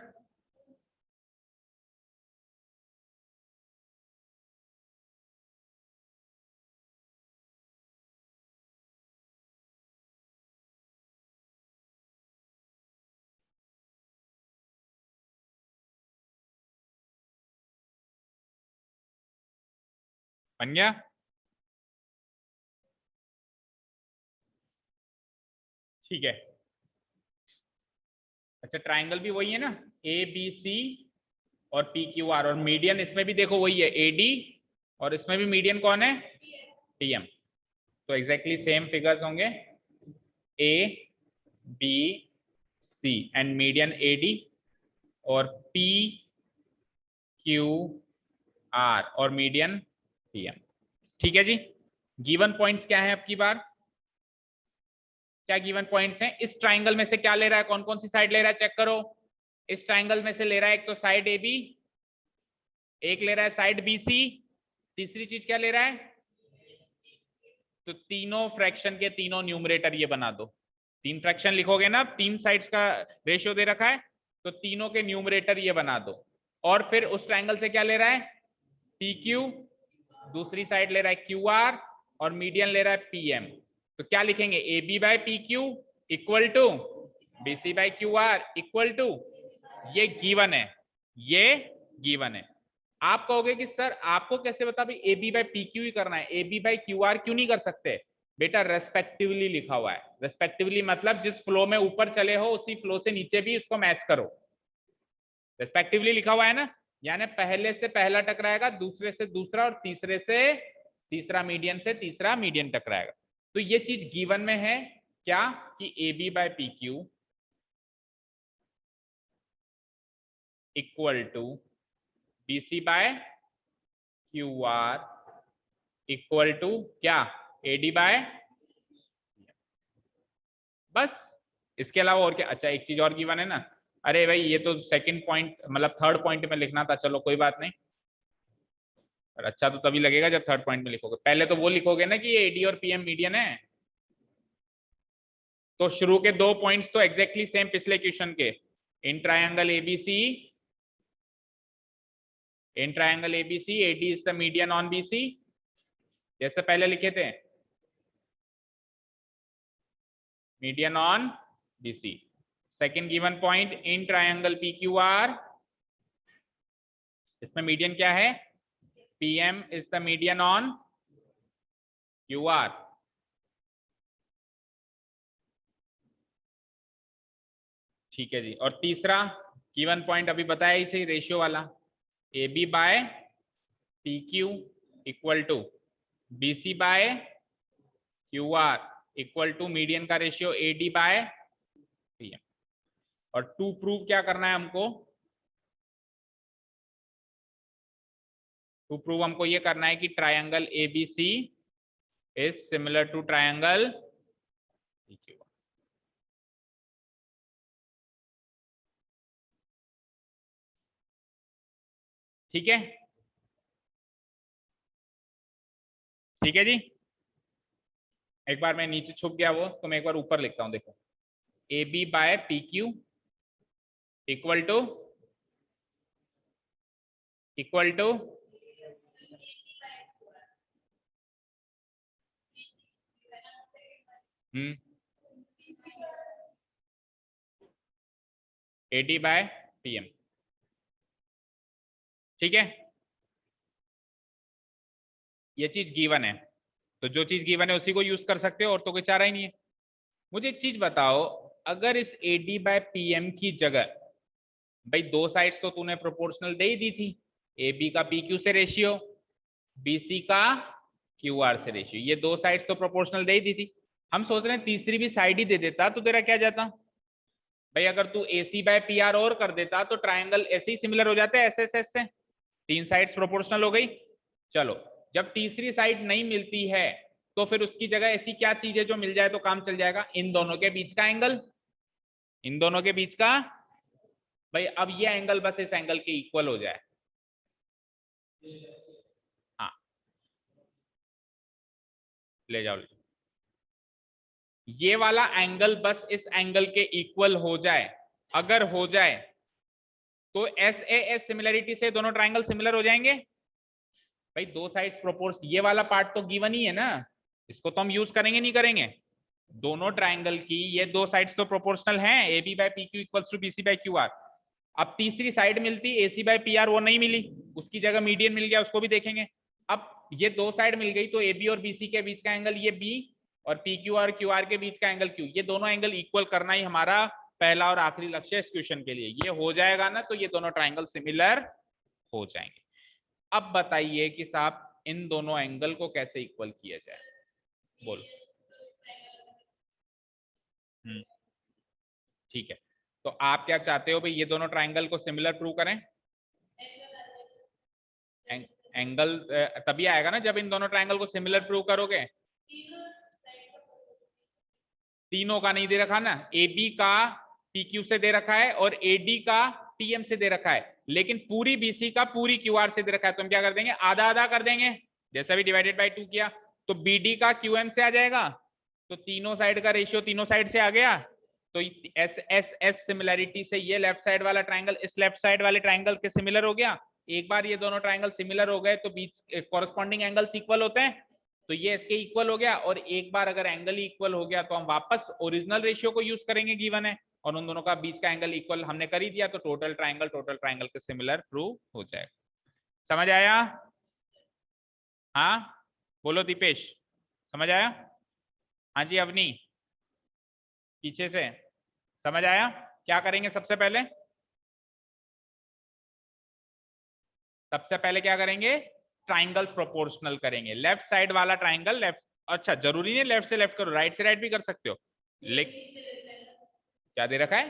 बन गया? ठीक है। अच्छा ट्राइंगल भी वही है ना, ए बी सी और पी क्यू आर, और मीडियन इसमें भी देखो वही है ए डी, और इसमें भी मीडियन कौन है, टी एम। तो एग्जैक्टली सेम फिगर्स होंगे, A B C and median A D और पी क्यू आर और मीडियन टी एम। ठीक है जी। गिवन पॉइंट्स क्या है अब की बार, क्या गिवन पॉइंट्स हैं? इस ट्राइंगल में से क्या ले रहा है, कौन कौन सी साइड ले रहा है चेक करो। इस ट्राइंगल में से ले रहा है एक तो साइड ए बी, एक ले रहा है साइड बी सी, तीसरी चीज क्या ले रहा है? तो तीनों फ्रैक्शन के तीनों न्यूमरेटर ये बना दो। 3 फ्रैक्शन लिखोगे ना, 3 साइड्स का रेशियो दे रखा है, तो तीनों के न्यूमरेटर ये बना दो। और फिर उस ट्राइंगल से क्या ले रहा है, पी क्यू, दूसरी साइड ले रहा है क्यू आर और मीडियन ले रहा है पी एम। तो क्या लिखेंगे, A B by P Q equal to B C by Q R equal to, ये गिवन है, ये गिवन है। आप कहोगे कि सर आपको कैसे बता, भाई A B by P Q ही करना है, A B by Q R क्यों नहीं कर सकते? बेटा रेस्पेक्टिवली लिखा हुआ है, रेस्पेक्टिवली मतलब जिस फ्लो में ऊपर चले हो उसी फ्लो से नीचे भी उसको मैच करो। रेस्पेक्टिवली लिखा हुआ है ना, यानी पहले से पहला टकराएगा, दूसरे से दूसरा और तीसरे से तीसरा, मीडियन से तीसरा मीडियन टकराएगा। तो ये चीज गिवन में है क्या, कि A B by P Q equal to B C by Q R equal to क्या, ए डी बाय, बस इसके अलावा और क्या? अच्छा एक चीज और गिवन है ना, अरे भाई ये तो सेकंड पॉइंट मतलब थर्ड पॉइंट में लिखना था, चलो कोई बात नहीं, पर अच्छा तो तभी लगेगा जब थर्ड पॉइंट में लिखोगे। पहले तो वो लिखोगे ना कि ये एडी और पीएम मीडियन है। तो शुरू के 2 पॉइंट्स तो एग्जैक्टली सेम पिछले क्वेश्चन के, in triangle ABC, in triangle ABC AD is the median on BC, जैसे पहले लिखे थे, median on BC. Second given point in triangle PQR, इसमें मीडियन क्या है, PM is the median on QR. ठीक है जी। और तीसरा गिवन पॉइंट अभी बताया ही सही, रेशियो वाला, A B by P Q equal to B C by Q R equal to median का ratio A D by P M. और टू प्रूव क्या करना है हमको, टू प्रूव हमको ये करना है कि triangle ABC is similar to triangle PQ। ठीक है, ठीक है जी। एक बार मैं नीचे छुप गया वो, तो मैं एक बार ऊपर लिखता हूं, देखो A B by P Q equal to A D by P M. ठीक है, ये चीज गिवन है, तो जो चीज गिवन है उसी को यूज कर सकते हो, और तो कोई चारा ही नहीं है। मुझे एक चीज बताओ, अगर इस A D by P M की जगह, भाई दो साइड्स तो तूने प्रोपोर्शनल दे ही दी थी, ए बी का पी क्यू से रेशियो, बी सी का क्यू आर से रेशियो, ये दो साइड्स तो प्रोपोर्शनल दे ही दी थी। हम सोच रहे हैं तीसरी भी साइड ही दे देता तो तेरा क्या जाता, भाई अगर तू ए सी बाय पी आर और कर देता तो ट्राइंगल ऐसे ही सिमिलर हो जाते हैं एस एस एस से, तीन साइड्स प्रोपोर्शनल हो गई। चलो, जब तीसरी साइड नहीं मिलती है तो फिर उसकी जगह ऐसी क्या चीज है जो मिल जाए तो काम चल जाएगा, इन दोनों के बीच का एंगल, इन दोनों के बीच का, भाई अब ये एंगल बस इस एंगल के इक्वल हो जाए। हाँ, ले जाओ, ये वाला एंगल बस इस एंगल के इक्वल हो जाए, अगर हो जाए तो एस ए एस सिमिलरिटी से दोनों ट्राइंगल सिमिलर हो जाएंगे। भाई दो साइड्स प्रोपोर्शन, ये वाला पार्ट तो गिवन ही है ना, इसको तो हम यूज करेंगे नहीं करेंगे, दोनों ट्राइंगल की ये दो साइड्स तो प्रोपोर्शनल हैं, A B by P Q equals to B C by Q R. अब तीसरी साइड मिलती A C by P R, वो नहीं मिली, उसकी जगह मीडियन मिल गया, उसको भी देखेंगे। अब ये दो साइड मिल गई तो ए बी और बी सी के बीच का एंगल ये बी, और पी क्यू और क्यू आर के बीच का एंगल क्यू, ये दोनों एंगल इक्वल करना ही हमारा पहला और आखिरी लक्ष्य है इस क्वेश्चन के लिए। ये हो जाएगा ना तो ये दोनों ट्राइंगल सिमिलर हो जाएंगे। अब बताइए कि साहब इन दोनों एंगल को कैसे इक्वल किया जाए, बोलो। ठीक है, तो आप क्या चाहते हो भाई, ये दोनों ट्राइंगल को सिमिलर प्रूव करें। एंगल तभी आएगा ना जब इन दोनों ट्राइंगल को सिमिलर प्रूव करोगे। तीनों का नहीं दे रखा ना, ए बी का पी क्यू से दे रखा है और ए डी का पी एम से दे रखा है, लेकिन पूरी बी सी का पूरी क्यू आर से दे रखा है, तो हम क्या कर देंगे, आधा आधा कर देंगे, जैसा भी डिवाइडेड बाय 2 किया, तो बी डी का क्यू एम से आ जाएगा, तो तीनों साइड का रेशियो तीनों साइड से आ गया, तो एस एस एस सिमिलरिटी से ये लेफ्ट साइड वाला ट्राइंगल इस लेफ्ट साइड वाले ट्राइंगल के सिमिलर हो गया। एक बार ये दोनों ट्राइंगल सिमिलर हो गए तो बीच कॉरेस्पॉन्डिंग एंगल्स इक्वल होते हैं, तो ये इसके इक्वल हो गया, और एक बार अगर एंगल इक्वल हो गया तो हम वापस ओरिजिनल रेशियो को यूज करेंगे, गिवन है, और उन दोनों का बीच का एंगल इक्वल हमने कर ही दिया, तो टोटल ट्राइंगल के सिमिलर प्रूव हो जाएगा। समझ आया? हाँ बोलो दीपेश, समझ आया? हाँ जी अवनी, पीछे से समझ आया? क्या करेंगे सबसे पहले, सबसे पहले क्या करेंगे, ट्राइंगल्स प्रोपोर्शनल करेंगे, लेफ्ट साइड वाला ट्राइंगल लेफ्ट, अच्छा जरूरी नहीं लेफ्ट से लेफ्ट करो, राइट से राइट भी कर सकते हो, लेकिन क्या दे रखा है,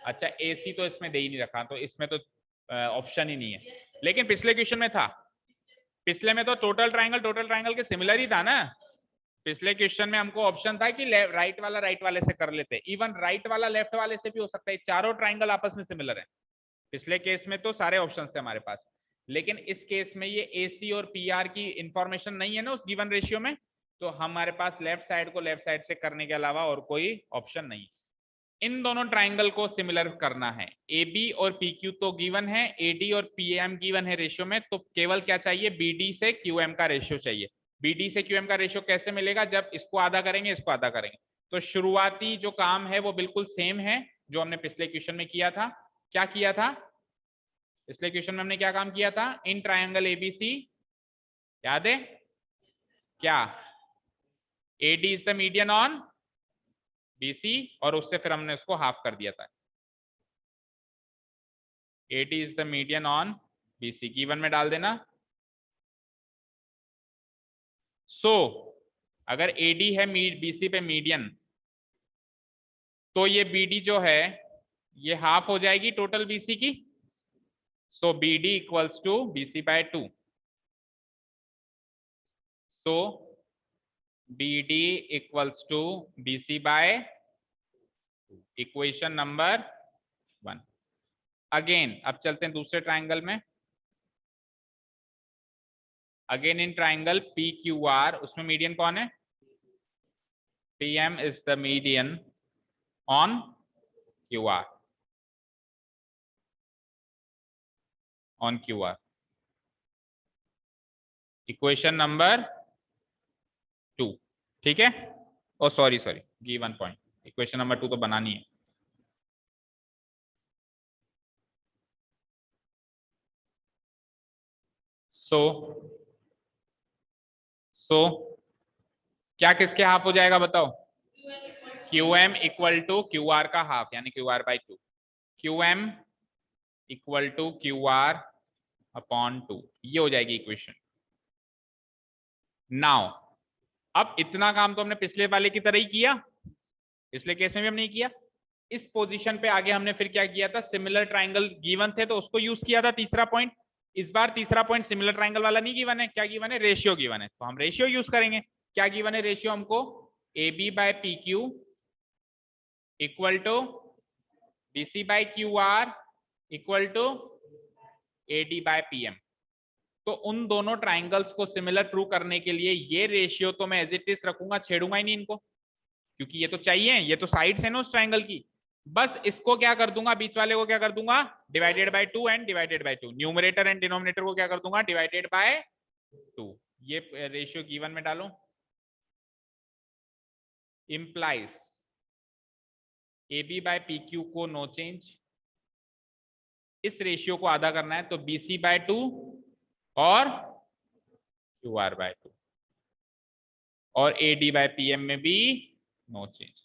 अच्छा ए सी तो इसमें दे ही नहीं रखा, तो इसमें तो ऑप्शन ही नहीं है, लेकिन पिछले क्वेश्चन में था, पिछले में तो टोटल ट्राइंगल के सिमिलर ही था ना, पिछले क्वेश्चन में हमको ऑप्शन था कि राइट वाला राइट वाले से कर लेते, इवन राइट वाला लेफ्ट वाले से भी हो सकता है, चारों ट्राइंगल आपस में सिमिलर है, पिछले केस में तो सारे ऑप्शंस थे हमारे पास, लेकिन इस केस में ये AC और PR की इंफॉर्मेशन नहीं है ना उस गिवन रेशियो में, तो हमारे पास लेफ्ट साइड को लेफ्ट साइड से करने के अलावा और कोई ऑप्शन नहीं। इन दोनों ट्राइंगल को सिमिलर करना है, AB और PQ तो गिवन है, AD और PM गिवन है रेशियो में, तो केवल क्या चाहिए, BD से QM का रेशियो चाहिए। BD से QM का रेशियो कैसे मिलेगा, जब इसको आधा करेंगे इसको आधा करेंगे, तो शुरुआती जो काम है वो बिल्कुल सेम है जो हमने पिछले क्वेश्चन में किया था। क्या किया था पिछले क्वेश्चन में, हमने क्या काम किया था, इन ट्राइंगल एबीसी, याद है क्या, AD is the median on BC, और उससे फिर हमने उसको हाफ कर दिया था, AD is the median on BC, given में डाल देना। सो अगर AD है BC पे मीडियन, तो ये BD जो है ये हाफ हो जाएगी टोटल BC की, so BD equals to BC by 2। So BD equals to BC by, equation number 1। Again अब चलते हैं दूसरे ट्राइंगल में। अगेन इन ट्राइंगल PQR, उसमें मीडियन कौन है? PM is the median on QR, on QR। Equation number 2, ठीक है। Oh sorry give 1 point, equation number 2 तो बनानी है। सो क्या किसके हाफ हो जाएगा बताओ? QM इक्वल टू QR का हाफ, यानी QR by 2। QM equal to QR upon 2, ये हो जाएगी इक्वेशन। नाउ अब इतना काम तो हमने पिछले वाले की तरह ही किया, पिछले केस में भी हमने किया। इस पोजीशन पे आगे हमने फिर क्या किया था? सिमिलर ट्राइंगल गिवन थे तो उसको यूज किया था तीसरा पॉइंट। इस बार तीसरा पॉइंट सिमिलर ट्राइंगल वाला नहीं गिवन है, क्या गिवन है? रेशियो गिवन है, तो हम रेशियो यूज करेंगे। क्या गिवन है रेशियो हमको? AB by PQ equal to BC by QR equal to AD by PM। तो उन दोनों ट्राइंगल्स को सिमिलर प्रूव करने के लिए ये रेशियो तो मैं एज इट इज रखूंगा, छेड़ूंगा ही नहीं इनको, क्योंकि ये तो चाहिए, ये तो साइड्स है ना उस ट्राइंगल की। बस इसको क्या कर दूंगा, बीच वाले को क्या कर दूंगा? Divided by 2 and divided by 2। Numerator and denominator को क्या कर दूंगा? Divided by 2। ये रेशियो गिवन में डालो। इंप्लाइज AB बाय PQ को नो चेंज, इस रेशियो को आधा करना है तो BC बाय 2 और QR बाय 2, और AD बाय PM में भी नो चेंज।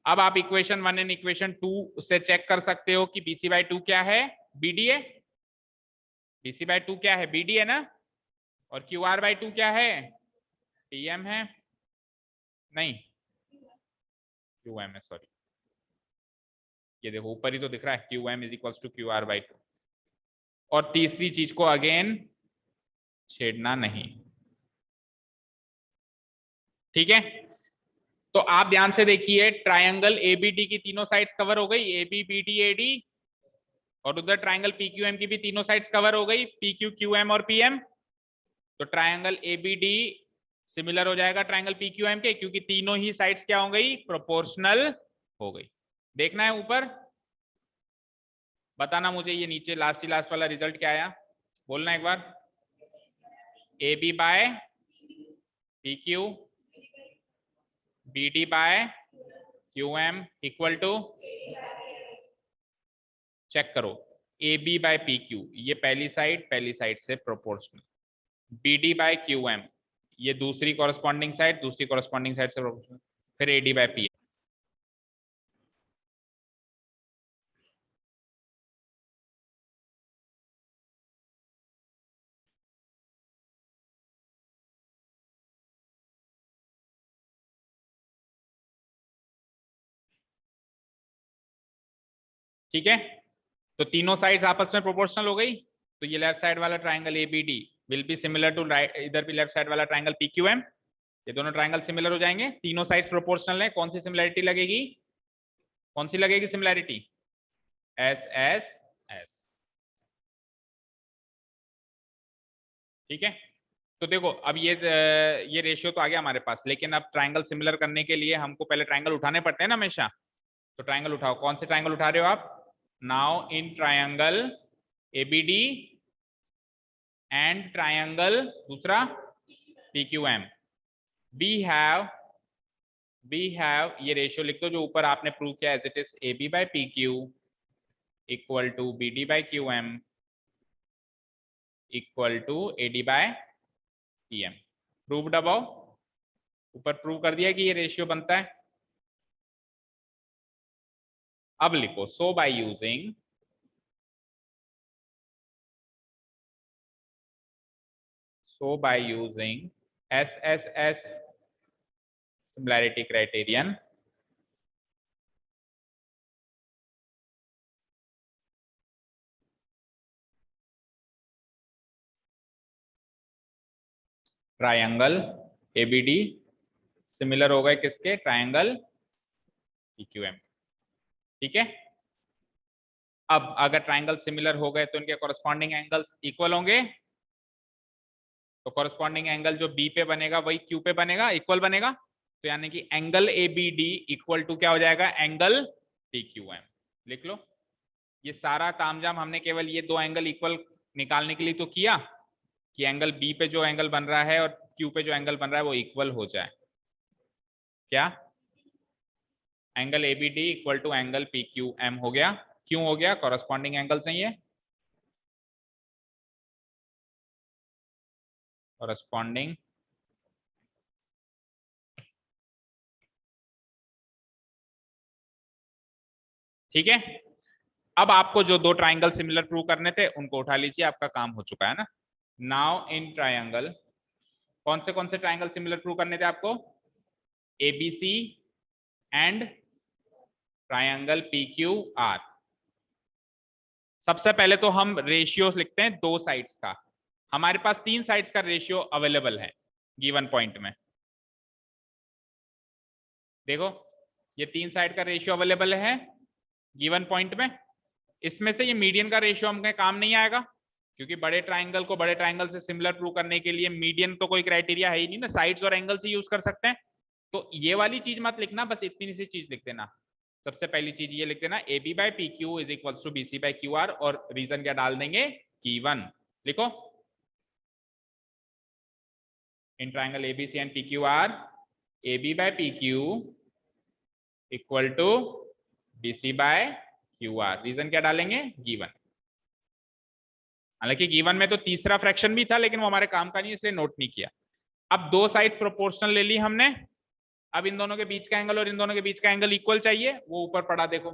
अब आप इक्वेशन 1 एंड इक्वेशन 2 से चेक कर सकते हो कि BC बाय 2 क्या है? BD है। BC बाय 2 क्या है? BD है ना। और QR बाय 2 क्या है? PM है, नहीं QM है, सॉरी। ये देखो ऊपर ही तो दिख रहा है, QM is equals to QR by 2। और तीसरी चीज को अगेन छेड़ना नहीं, ठीक है। तो आप ध्यान से देखिए, ट्रायंगल ABD की तीनों साइड्स कवर हो गई, AB BD AD, और उधर ट्रायंगल PQM की भी तीनों साइड्स कवर हो गई, PQ QM और PM। तो ट्रायंगल ABD सिमिलर हो जाएगा ट्रायंगल PQM के, क्योंकि तीनों ही साइड्स क्या हो गई? प्रोपोर्शनल हो गई। देखना है ऊपर, बताना मुझे ये नीचे लास्ट वाला रिजल्ट क्या आया, बोलना एक बार। AB by PQ BD by QM equal to, check करो, AB बाय PQ ये पहली साइड से प्रोपोर्शनल, BD बाय QM ये दूसरी कॉरेस्पॉन्डिंग साइड से प्रोपोर्शनल, फिर AD बाय PM। ठीक है, तो तीनों साइड्स आपस में प्रोपोर्शनल हो गई, तो ये लेफ्ट साइड वाला triangle ABD will be similar to right, इधर भी लेफ्ट साइड वाला ट्राइंगल PQM, ये दोनों ट्राइंगल सिमिलर हो जाएंगे, तीनों साइड्स प्रोपोर्शनल है। कौन सी सिमिलरिटी लगेगी? कौन सी लगेगी सिमिलरिटी? S। ठीक है, तो देखो अब ये रेशियो तो आ गया हमारे पास, लेकिन अब ट्राइंगल सिमिलर करने के लिए हमको पहले ट्राइंगल उठाने पड़ते हैं ना हमेशा। तो ट्राइंगल उठाओ, कौन से ट्राइंगल उठा रहे हो आप? Now in triangle ABD and triangle दूसरा PQM वी हैव ये रेशियो लिख दो जो ऊपर आपने प्रूव किया, as it is AB by PQ equal to BD by QM equal to AD by PM। Proved above, ऊपर प्रूव कर दिया कि ये रेशियो बनता है। अब लिखो, so by using SSS similarity criterion, triangle A B D similar हो गए किसके, ट्रायंगल पीक्यूएम। ठीक है, अब अगर ट्रायंगल सिमिलर हो गए तो इनके कॉरस्पॉन्डिंग एंगल्स इक्वल होंगे, तो कॉरस्पॉन्डिंग एंगल जो बी पे बनेगा वही क्यू पे बनेगा, इक्वल बनेगा। तो यानी कि एंगल एबीडी इक्वल टू क्या हो जाएगा, एंगल पीक्यूएम। लिख लो, ये सारा तामझाम हमने केवल ये दो एंगल इक्वल निकालने के लिए तो किया कि एंगल बी पे जो एंगल बन रहा है और क्यू पे जो एंगल बन रहा है वो इक्वल हो जाए। क्या angle A B D equal to angle P Q M हो गया। क्यों हो गया, कॉरस्पॉन्डिंग एंगल नहीं है, कॉरस्पॉन्डिंग ठीक है। अब आपको जो दो ट्राइंगल सिमिलर प्रूव करने थे उनको उठा लीजिए, आपका काम हो चुका है ना। नाउ इन ट्राइंगल, कौन से ट्राइंगल सिमिलर प्रूव करने थे आपको, एबीसी एंड ट्राइंगल पीक्यूआर। सबसे पहले तो हम रेशियो लिखते हैं दो साइड्स का। हमारे पास तीन साइड्स का रेशियो अवेलेबल है गिवन पॉइंट में। देखो ये तीन साइड का रेशियो अवेलेबल है गिवन पॉइंट में। इसमें से ये मीडियन का रेशियो हमें काम नहीं आएगा, क्योंकि बड़े ट्राइंगल को बड़े ट्राइंगल से सिमिलर प्रूव करने के लिए मीडियन तो कोई क्राइटेरिया है ही नहीं ना, साइड्स और एंगल्स ही यूज कर सकते हैं। तो ये वाली चीज मत लिखना, बस इतनी सी चीज लिख देना। सबसे पहली चीज ये लिख देना, A B by P Q is equal to B C by Q R, और रीजन क्या डाल देंगे, गिवन। लिखो, in triangle ABC and P Q R, A B by P Q equal to B C by Q R. Reason क्या डालेंगे, given. हालांकि given में तो तीसरा फ्रैक्शन भी था, लेकिन वो हमारे काम का नहीं, इसलिए नोट नहीं किया। अब दो साइड प्रोपोर्शनल ले ली हमने। अब इन दोनों के बीच का एंगल और इन दोनों के बीच का एंगल इक्वल चाहिए, वो ऊपर पड़ा देखो,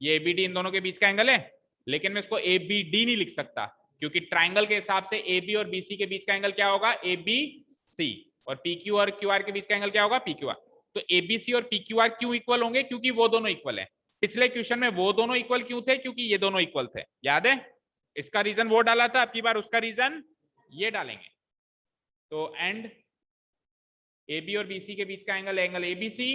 ये एबीडी इन दोनों के बीच का एंगल है, लेकिन मैं इसको एबीडी नहीं लिख सकता, क्योंकि ट्राइंगल के हिसाब से एबी और बीसी के बीच का एंगल क्या होगा, एबीसी, और पीक्यू और क्यूआर के बीच का एंगल क्या होगा, पीक्यूआर। तो एबीसी और पीक्यूआर क्यों इक्वल होंगे, क्योंकि वो दोनों इक्वल है। पिछले क्वेश्चन में वो दोनों इक्वल क्यों थे, क्योंकि ये दोनों इक्वल थे, याद है। इसका रीजन वो डाला था, अब की बार उसका रीजन ये डालेंगे। तो एंड AB और BC के बीच का एंगल एंगल ABC,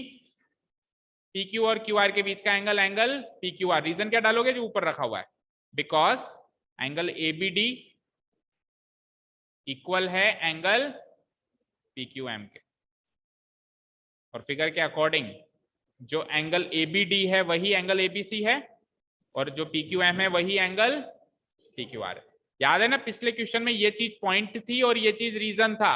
PQ और QR के बीच का एंगल एंगल PQR। रीजन क्या डालोगे, जो ऊपर रखा हुआ है, बिकॉज एंगल ABD इक्वल है एंगल PQM के, और फिगर के अकॉर्डिंग जो एंगल ABD है वही एंगल ABC है, और जो PQM है वही एंगल PQR है। याद है ना, पिछले क्वेश्चन में ये चीज पॉइंट थी और ये चीज रीजन था।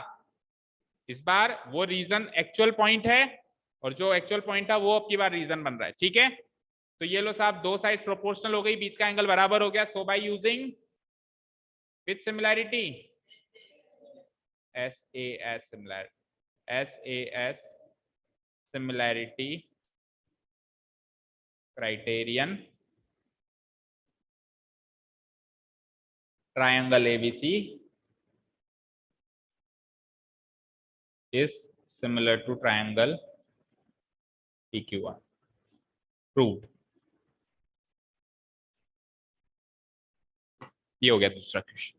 इस बार वो रीजन एक्चुअल पॉइंट है, और जो एक्चुअल पॉइंट था वो अब की बार रीजन बन रहा है। ठीक है, तो ये लो साहब, दो साइड प्रोपोर्शनल हो गई, बीच का एंगल बराबर हो गया। So by using with similarity SAS similarity criterion, triangle ABC is similar to triangle PQR. Proved. ये हो गया दूसरा क्वेश्चन।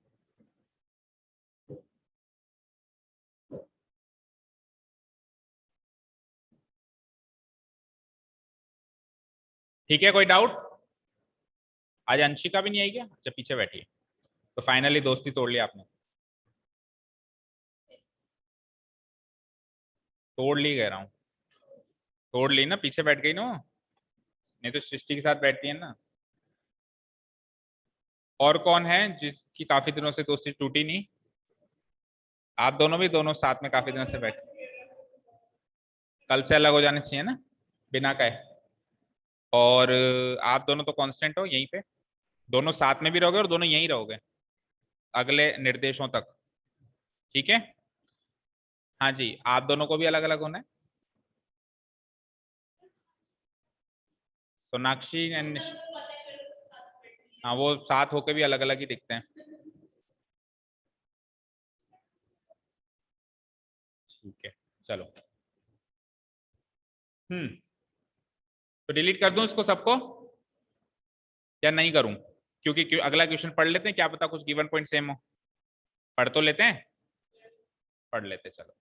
ठीक है, कोई डाउट? आज अंशिका भी नहीं आई क्या? अच्छा पीछे बैठी है, तो फाइनली दोस्ती तोड़ लिया आपने। तोड़ ली कह रहा हूँ, तोड़ ली ना, पीछे बैठ गई ना, नहीं तो सृष्टि के साथ बैठती है ना। और कौन है जिसकी काफी दिनों से दोस्ती टूटी नहीं? आप दोनों भी, दोनों साथ में काफी दिनों से बैठे, कल से अलग हो जाने चाहिए ना बिना कहे। और आप दोनों तो कांस्टेंट हो यहीं पे, दोनों साथ में भी रहोगे और दोनों यहीं रहोगे अगले निर्देशों तक। ठीक है, हाँ जी, आप दोनों को भी अलग अलग होना है। सोनाक्षी एंड, हाँ वो साथ होके भी अलग अलग ही दिखते हैं। ठीक है चलो, तो डिलीट कर दूं इसको सबको या नहीं करूं? क्योंकि अगला क्वेश्चन पढ़ लेते हैं, क्या पता कुछ गिवन पॉइंट सेम हो। पढ़ तो लेते हैं, पढ़ लेते चलो।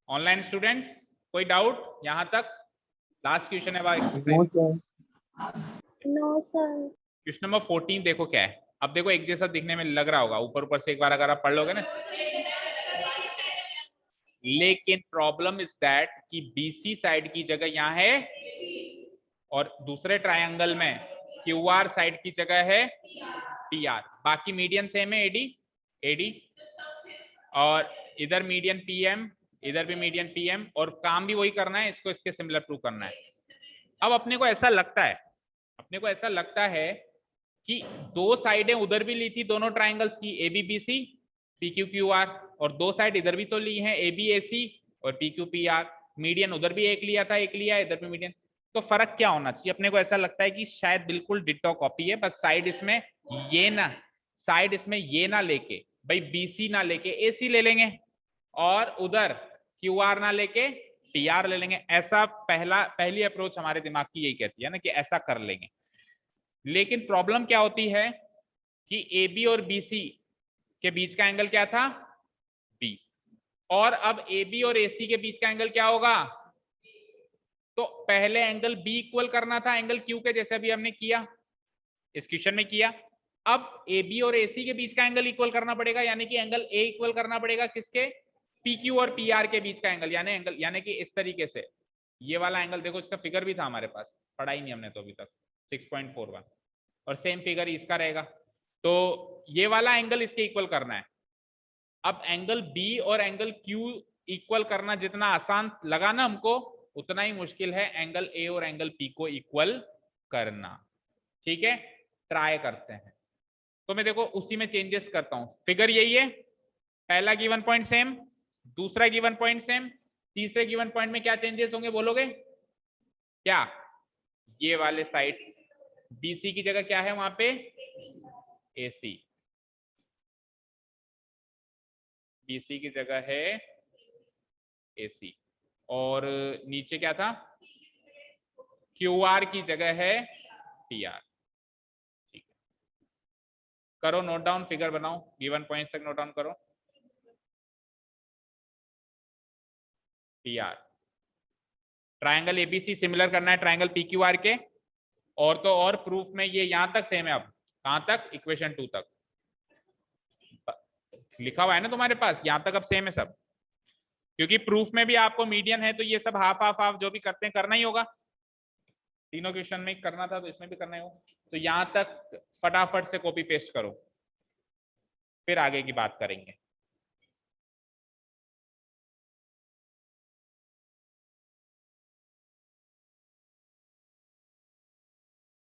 ऑनलाइन स्टूडेंट्स कोई डाउट यहाँ तक? लास्ट क्वेश्चन है
no sir.
No sir.
Question number 14 देखो क्या है। अब देखो एक जैसा दिखने में लग रहा होगा, ऊपर ऊपर से एक बार अगर आप पढ़ लोगे ना, लेकिन प्रॉब्लम इज दैट कि बीसी साइड की जगह यहाँ है और दूसरे ट्रायंगल में क्यूआर साइड की जगह है पीआर। बाकी मीडियन सेम है एडी एडी, और इधर मीडियन पीएम, इधर भी मीडियन पीएम, और काम भी वही करना है, इसको इसके सिमिलर प्रूव करना है। अब अपने को ऐसा लगता है कि दो साइडें उधर भी ली थी दोनों ट्राइंगल्स की, A B B C P Q Q R, और दो साइड इधर भी तो ली हैं, ए बी ए सी और P Q P R. Median उधर भी एक लिया था, एक लिया, इधर भी मीडियन। तो फर्क क्या होना चाहिए? अपने को ऐसा लगता है कि शायद बिल्कुल डिट्टो कॉपी है, बस साइड इसमें ये ना लेके, भाई बीसी ना लेके एसी ले लेंगे, और उधर क्यूआर ना लेके टीआर ले लेंगे। ऐसा पहली अप्रोच हमारे दिमाग की यही कहती है ना कि ऐसा कर लेंगे। लेकिन प्रॉब्लम क्या होती है कि ए बी और बी सी के बीच का एंगल क्या था? बी। और अब ए बी और ए सी के बीच का एंगल क्या होगा? तो पहले एंगल बी इक्वल करना था एंगल क्यू के, जैसे अभी हमने किया, इस क्वेश्चन में किया। अब ए बी और ए सी के बीच का एंगल इक्वल करना पड़ेगा, यानी कि एंगल ए इक्वल करना पड़ेगा किसके? पी क्यू और पी आर के बीच का एंगल, यानी कि इस तरीके से ये वाला एंगल। देखो इसका फिगर भी था हमारे पास, पढ़ा ही नहीं हमने तो अभी तक, 6.41, और सेम फिगर इसका रहेगा। तो ये वाला एंगल इसके इक्वल करना है। अब एंगल बी और एंगल क्यू इक्वल करना जितना आसान लगा ना हमको, उतना ही मुश्किल है एंगल ए और एंगल पी को इक्वल करना। ठीक है, ट्राई करते हैं। तो मैं देखो उसी में चेंजेस करता हूं। फिगर यही है, पहला गिवन पॉइंट सेम, दूसरा गिवन पॉइंट सेम, तीसरे गिवन पॉइंट में क्या चेंजेस होंगे बोलोगे? क्या? ये वाले साइड्स बीसी की जगह क्या है वहां पे? एसी। बीसी की जगह है एसी, और नीचे क्या था? क्यूआर की जगह है पीआर। ठीक है, करो नोट डाउन, फिगर बनाओ, गिवन पॉइंट्स तक नोट डाउन करो। पीआर ट्रायंगल एबीसी सिमिलर करना है ट्रायंगल पीक्यूआर के, और तो और प्रूफ में ये यहां तक सेम है। अब कहां तक? इक्वेशन 2 तक लिखा हुआ है ना तुम्हारे पास, यहां तक अब सेम है सब, क्योंकि प्रूफ में भी आपको मीडियन है तो ये सब हाफ हाफ हाफ जो भी करते हैं करना ही होगा। तीनों क्वेश्चन में करना था तो इसमें भी करना ही होगा। तो यहां तक फटाफट से कॉपी पेस्ट करो, फिर आगे की बात करेंगे।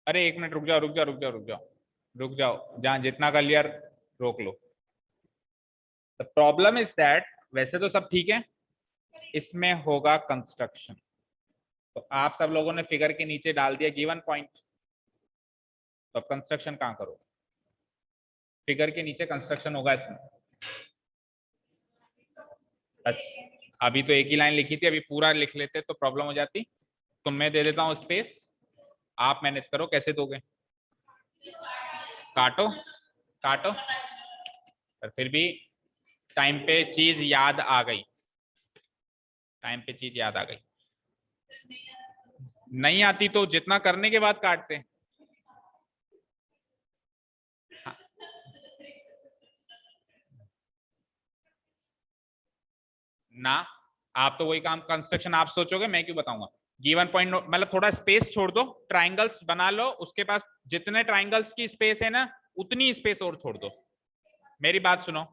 अरे एक मिनट रुक जाओ, जहां जितना कर लिया रोक लो। द प्रॉब्लम इज दैट वैसे तो सब ठीक है, इसमें होगा कंस्ट्रक्शन। तो आप सब लोगों ने फिगर के नीचे डाल दिया गिवन पॉइंट, तो अब कंस्ट्रक्शन कहां करो? फिगर के नीचे कंस्ट्रक्शन होगा इसमें। अच्छा, अभी तो एक ही लाइन लिखी थी, अभी पूरा लिख लेते तो प्रॉब्लम हो जाती। तो मैं दे देता हूं स्पेस, आप मैनेज करो कैसे दोगे। काटो काटो, पर फिर भी टाइम पे चीज याद आ गई, नहीं आती तो जितना करने के बाद काटते हैं। हाँ। ना, आप तो वही काम कंस्ट्रक्शन आप सोचोगे, मैं क्यों बताऊंगा। गिवन पॉइंट मतलब थोड़ा स्पेस छोड़ दो, ट्राइंगल्स बना लो, उसके पास जितने ट्राइंगल्स की स्पेस है ना उतनी स्पेस और छोड़ दो। मेरी बात सुनो,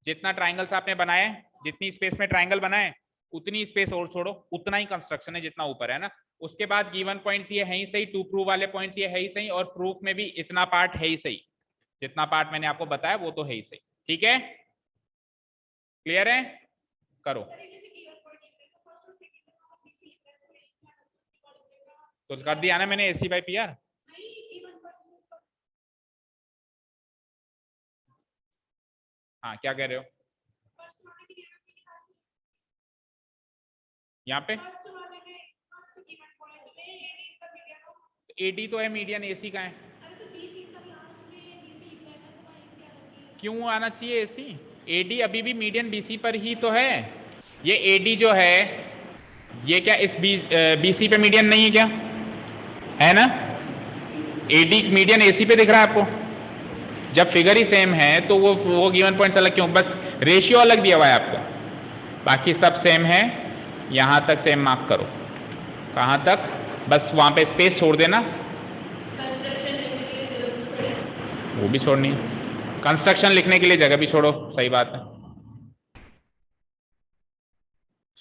जितना ट्राइंगल्स आपने बनाए, जितनी स्पेस में ट्राइंगल बनाए उतनी स्पेस और छोड़ो, उतना ही कंस्ट्रक्शन है जितना ऊपर है ना। उसके बाद गिवन पॉइंट्स ये है ही सही, टू प्रूव वाले पॉइंट्स ये है ही सही, और प्रूफ में भी इतना पार्ट है ही सही, जितना पार्ट मैंने आपको बताया वो तो है ही सही। ठीक है, क्लियर है? करो। तो कर दिया ना मैंने एसी बाई पीआर। हाँ क्या कह रहे हो? यहाँ पे एडी तो है, मीडियन एसी का है, क्यों आना चाहिए एसी? एडी अभी भी मीडियन बीसी पर ही तो है। ये AD जो है ये क्या इस BC पे मीडियन नहीं है क्या, है ना? AD मीडियन AC पे दिख रहा है आपको। जब फिगर ही सेम है तो वो गिवन पॉइंट्स अलग क्यों, बस रेशियो अलग दिया हुआ है आपको, बाकी सब सेम है। यहां तक सेम मार्क करो, कहां तक, बस वहां पे स्पेस छोड़ देना, वो भी छोड़नी है, कंस्ट्रक्शन लिखने के लिए जगह भी छोड़ो, सही बात है,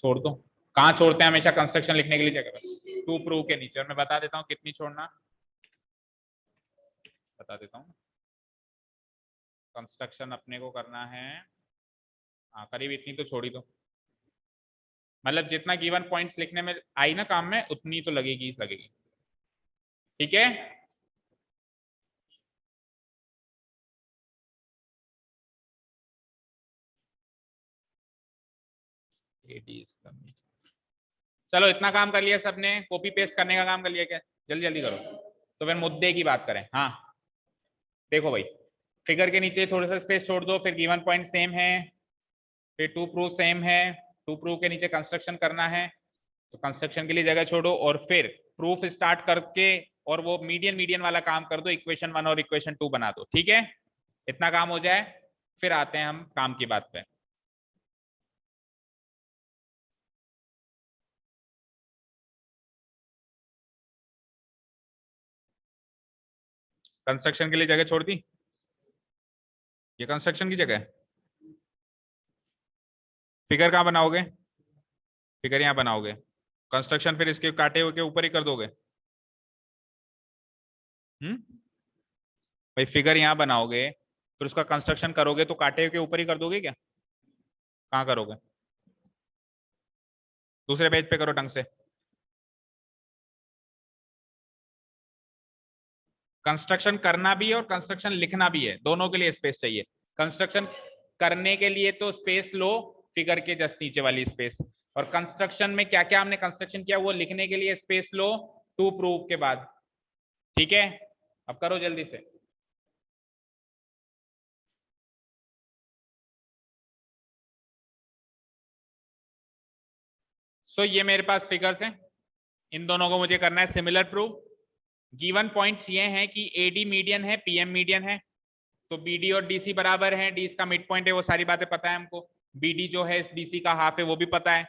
छोड़ दो। कहां छोड़ते हैं हमेशा कंस्ट्रक्शन लिखने के लिए जगह, टू प्रूव के नीचे, और मैं बता देता हूं कितनी छोड़ना, बता देता हूं। कंस्ट्रक्शन अपने को करना है, हाँ करीब इतनी तो छोड़ी दो, मतलब जितना गिवन पॉइंट्स लिखने में आई ना काम में, उतनी तो लगेगी लगेगी, ठीक है। चलो इतना काम कर लिया सबने, कॉपी पेस्ट करने का काम कर लिया क्या, जल्दी जल्दी करो। तो फिर मुद्दे की बात करें, हाँ देखो भाई, फिगर के नीचे थोड़ा सा स्पेस छोड़ दो, फिर गिवन पॉइंट सेम है, फिर टू प्रूफ सेम है, टू प्रूफ के नीचे कंस्ट्रक्शन करना है, तो कंस्ट्रक्शन के लिए जगह छोड़ो, और फिर प्रूफ स्टार्ट करके और वो मीडियन मीडियन वाला काम कर दो, इक्वेशन 1 और इक्वेशन 2 बना दो, ठीक है। इतना काम हो जाए फिर आते हैं हम काम की बात पे। कंस्ट्रक्शन के लिए जगह छोड़ दी, ये कंस्ट्रक्शन की जगह है। फिगर कहाँ बनाओगे, फिगर यहाँ बनाओगे, कंस्ट्रक्शन फिर इसके काटे हुए के ऊपर ही कर दोगे। भाई फिगर यहाँ बनाओगे फिर उसका कंस्ट्रक्शन करोगे तो काटे हुए के ऊपर ही कर दोगे क्या, कहाँ करोगे, दूसरे पेज पे करो ढंग से। कंस्ट्रक्शन करना भी है और कंस्ट्रक्शन लिखना भी है, दोनों के लिए स्पेस चाहिए। कंस्ट्रक्शन करने के लिए तो स्पेस लो, फिगर के जस्ट नीचे वाली स्पेस, और कंस्ट्रक्शन में क्या क्या हमने कंस्ट्रक्शन किया वो लिखने के लिए स्पेस लो, टू प्रूफ के बाद, ठीक है। अब करो जल्दी से। सो ये मेरे पास फिगर्स हैं, इन दोनों को मुझे करना है सिमिलर प्रूफ। गिवन पॉइंट्स ये हैं कि AD मीडियन है, PM मीडियन है, तो BD और DC बराबर हैं, D इसका मिड पॉइंट है, वो सारी बातें पता है हमको, BD जो है इस DC का हाफ है वो भी पता है,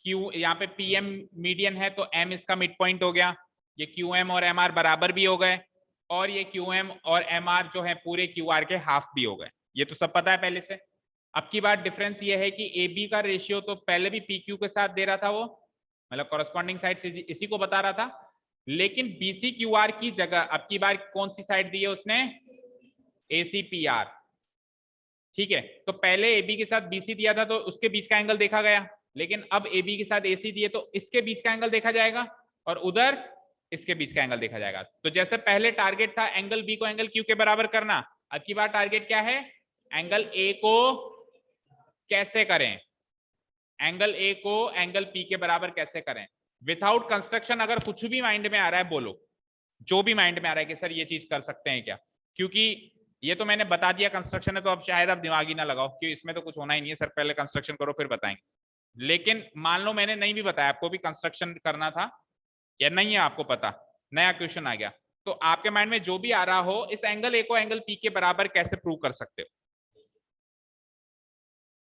Q यहाँ पे PM मीडियन है तो M इसका मिड पॉइंट हो गया, ये QM और MR बराबर भी हो गए, और ये QM और MR जो है पूरे QR के हाफ भी हो गए, ये तो सब पता है पहले से। अब की बात डिफरेंस ये है कि AB का रेशियो तो पहले भी PQ के साथ दे रहा था, वो मतलब कॉरेस्पॉन्डिंग साइड से इसी को बता रहा था, लेकिन BCQR की जगह अब की बार कौन सी साइड दी है उसने, ACPR, ठीक है। तो पहले AB के साथ BC दिया था तो उसके बीच का एंगल देखा गया, लेकिन अब AB के साथ AC दिए तो इसके बीच का एंगल देखा जाएगा और उधर इसके बीच का एंगल देखा जाएगा। तो जैसे पहले टारगेट था एंगल B को एंगल Q के बराबर करना, अब की बार टारगेट क्या है, एंगल A को कैसे करें, एंगल A को एंगल P के बराबर कैसे करें, विदाउट कंस्ट्रक्शन। अगर कुछ भी माइंड में आ रहा है बोलो, जो भी माइंड में आ रहा है कि सर ये चीज कर सकते हैं क्या, क्योंकि ये तो मैंने बता दिया कंस्ट्रक्शन है, तो अब शायद आप दिमाग ही ना लगाओ कि इसमें तो कुछ होना ही नहीं है, सर पहले कंस्ट्रक्शन करो फिर बताएंगे। लेकिन मान लो मैंने नहीं भी बताया, आपको भी कंस्ट्रक्शन करना था या नहीं है आपको पता, नया क्वेश्चन आ गया, तो आपके माइंड में जो भी आ रहा हो, इस एंगल A को एंगल P के बराबर कैसे प्रूव कर सकते हो,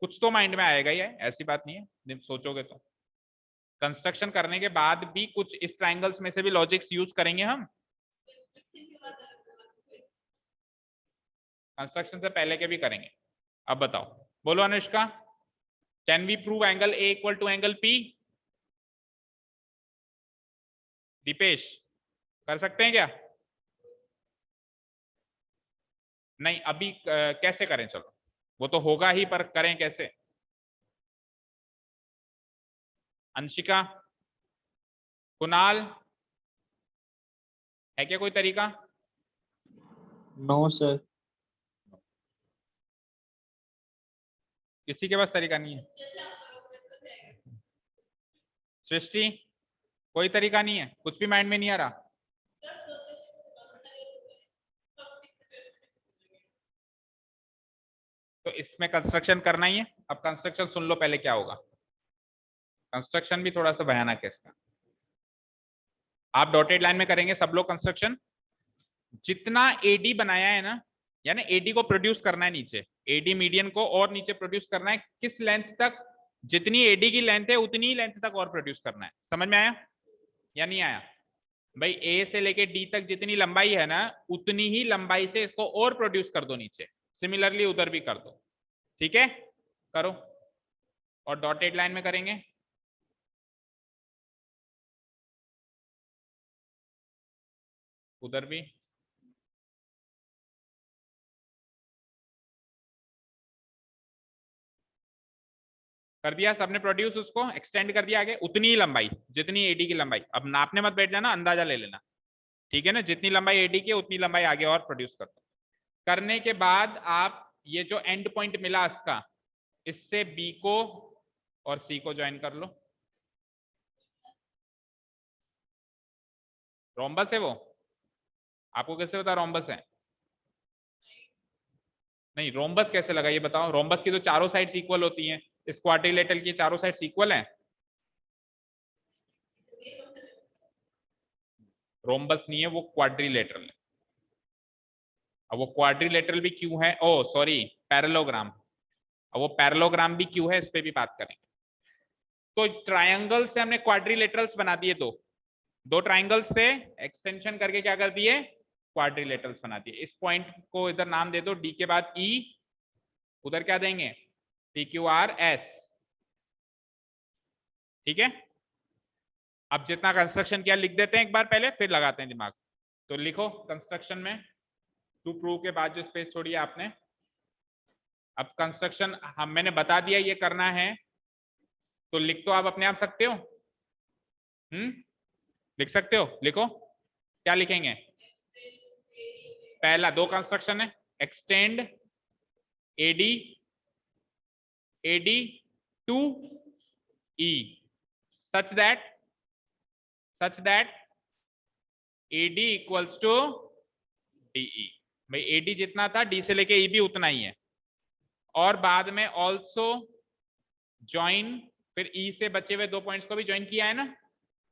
कुछ तो माइंड में आएगा ही है, ऐसी बात नहीं है, सोचोगे तो। कंस्ट्रक्शन करने के बाद भी कुछ इस ट्राइंगल्स में से भी लॉजिक्स यूज करेंगे हम, कंस्ट्रक्शन से पहले के भी करेंगे। अब बताओ, बोलो Anushka, can we prove angle A equal to angle P, Deepesh कर सकते हैं क्या, नहीं अभी कैसे करें, चलो वो तो होगा ही पर करें कैसे, अंशिका, कुणाल, है क्या कोई तरीका,
नो सर।
किसी के पास तरीका नहीं है, सृष्टि कोई तरीका नहीं है, कुछ भी माइंड में नहीं आ रहा, तो इसमें कंस्ट्रक्शन करना ही है, अब कंस्ट्रक्शन सुन लो पहले क्या होगा। कंस्ट्रक्शन भी थोड़ा सा भयानक है इसका। आप डॉटेड लाइन में करेंगे सब लोग कंस्ट्रक्शन। जितना एडी बनाया है ना, यानी एडी को प्रोड्यूस करना है नीचे, एडी मीडियन को और नीचे प्रोड्यूस करना है। किस लेंथ तक? जितनी एडी की लेंथ है उतनी ही लेंथ तक और प्रोड्यूस करना है। समझ में आया या नहीं आया? भाई ए से लेके डी तक जितनी लंबाई है ना, उतनी ही लंबाई से इसको और प्रोड्यूस कर दो नीचे। सिमिलरली उधर भी कर दो। ठीक है, करो। और डॉटेड लाइन में करेंगे। उधर भी कर दिया सबने प्रोड्यूस, उसको एक्सटेंड कर दिया आगे उतनी ही लंबाई जितनी एडी की लंबाई। अब नापने मत बैठ जाना, अंदाजा ले लेना। ठीक है ना, जितनी लंबाई एडी की उतनी लंबाई आगे और प्रोड्यूस कर दो। करने के बाद आप ये जो एंड पॉइंट मिला इसका, इससे बी को और सी को ज्वाइन कर लो। रोम्बस है वो? आपको कैसे पता रोम्बस है? नहीं, रोम्बस कैसे लगा ये बताओ। रोम्बस की तो चारों साइड्स इक्वल होती हैं, इस क्वाड्रिलेटरल की चारों साइड्स इक्वल हैं। रोम्बस नहीं है वो, क्वाड्रिलेटरल है। अब वो क्वाड्रिलेटरल भी क्यों है? Oh sorry, parallelogram. अब वो पैरेललोग्राम भी क्यों है, इस पे भी बात करेंगे। तो ट्रायंगल से हमने क्वाड्रिलेटरल्स बना दिए। दो ट्रायंगल्स थे, एक्सटेंशन करके क्या कर दिए? क्वाड्रिलेटरल्स बना दिए। इस पॉइंट को इधर नाम दे दो डी के बाद ई, उधर क्या देंगे? P Q R S. ठीक है, अब जितना कंस्ट्रक्शन किया लिख देते हैं एक बार पहले, फिर लगाते हैं दिमाग। तो लिखो कंस्ट्रक्शन में, टू प्रूव के बाद जो स्पेस छोड़ी है आपने। अब कंस्ट्रक्शन हम मैंने बता दिया ये करना है, तो लिख तो आप अपने आप सकते हो। लिख सकते हो, लिखो। क्या लिखेंगे? पहला दो कंस्ट्रक्शन है, extend AD, AD to E, such that AD equals to DE. भाई एडी जितना था डी से लेके ई भी उतना ही है। और बाद में ऑल्सो ज्वाइन, फिर ई से बचे हुए दो पॉइंट्स को भी ज्वाइन किया है ना,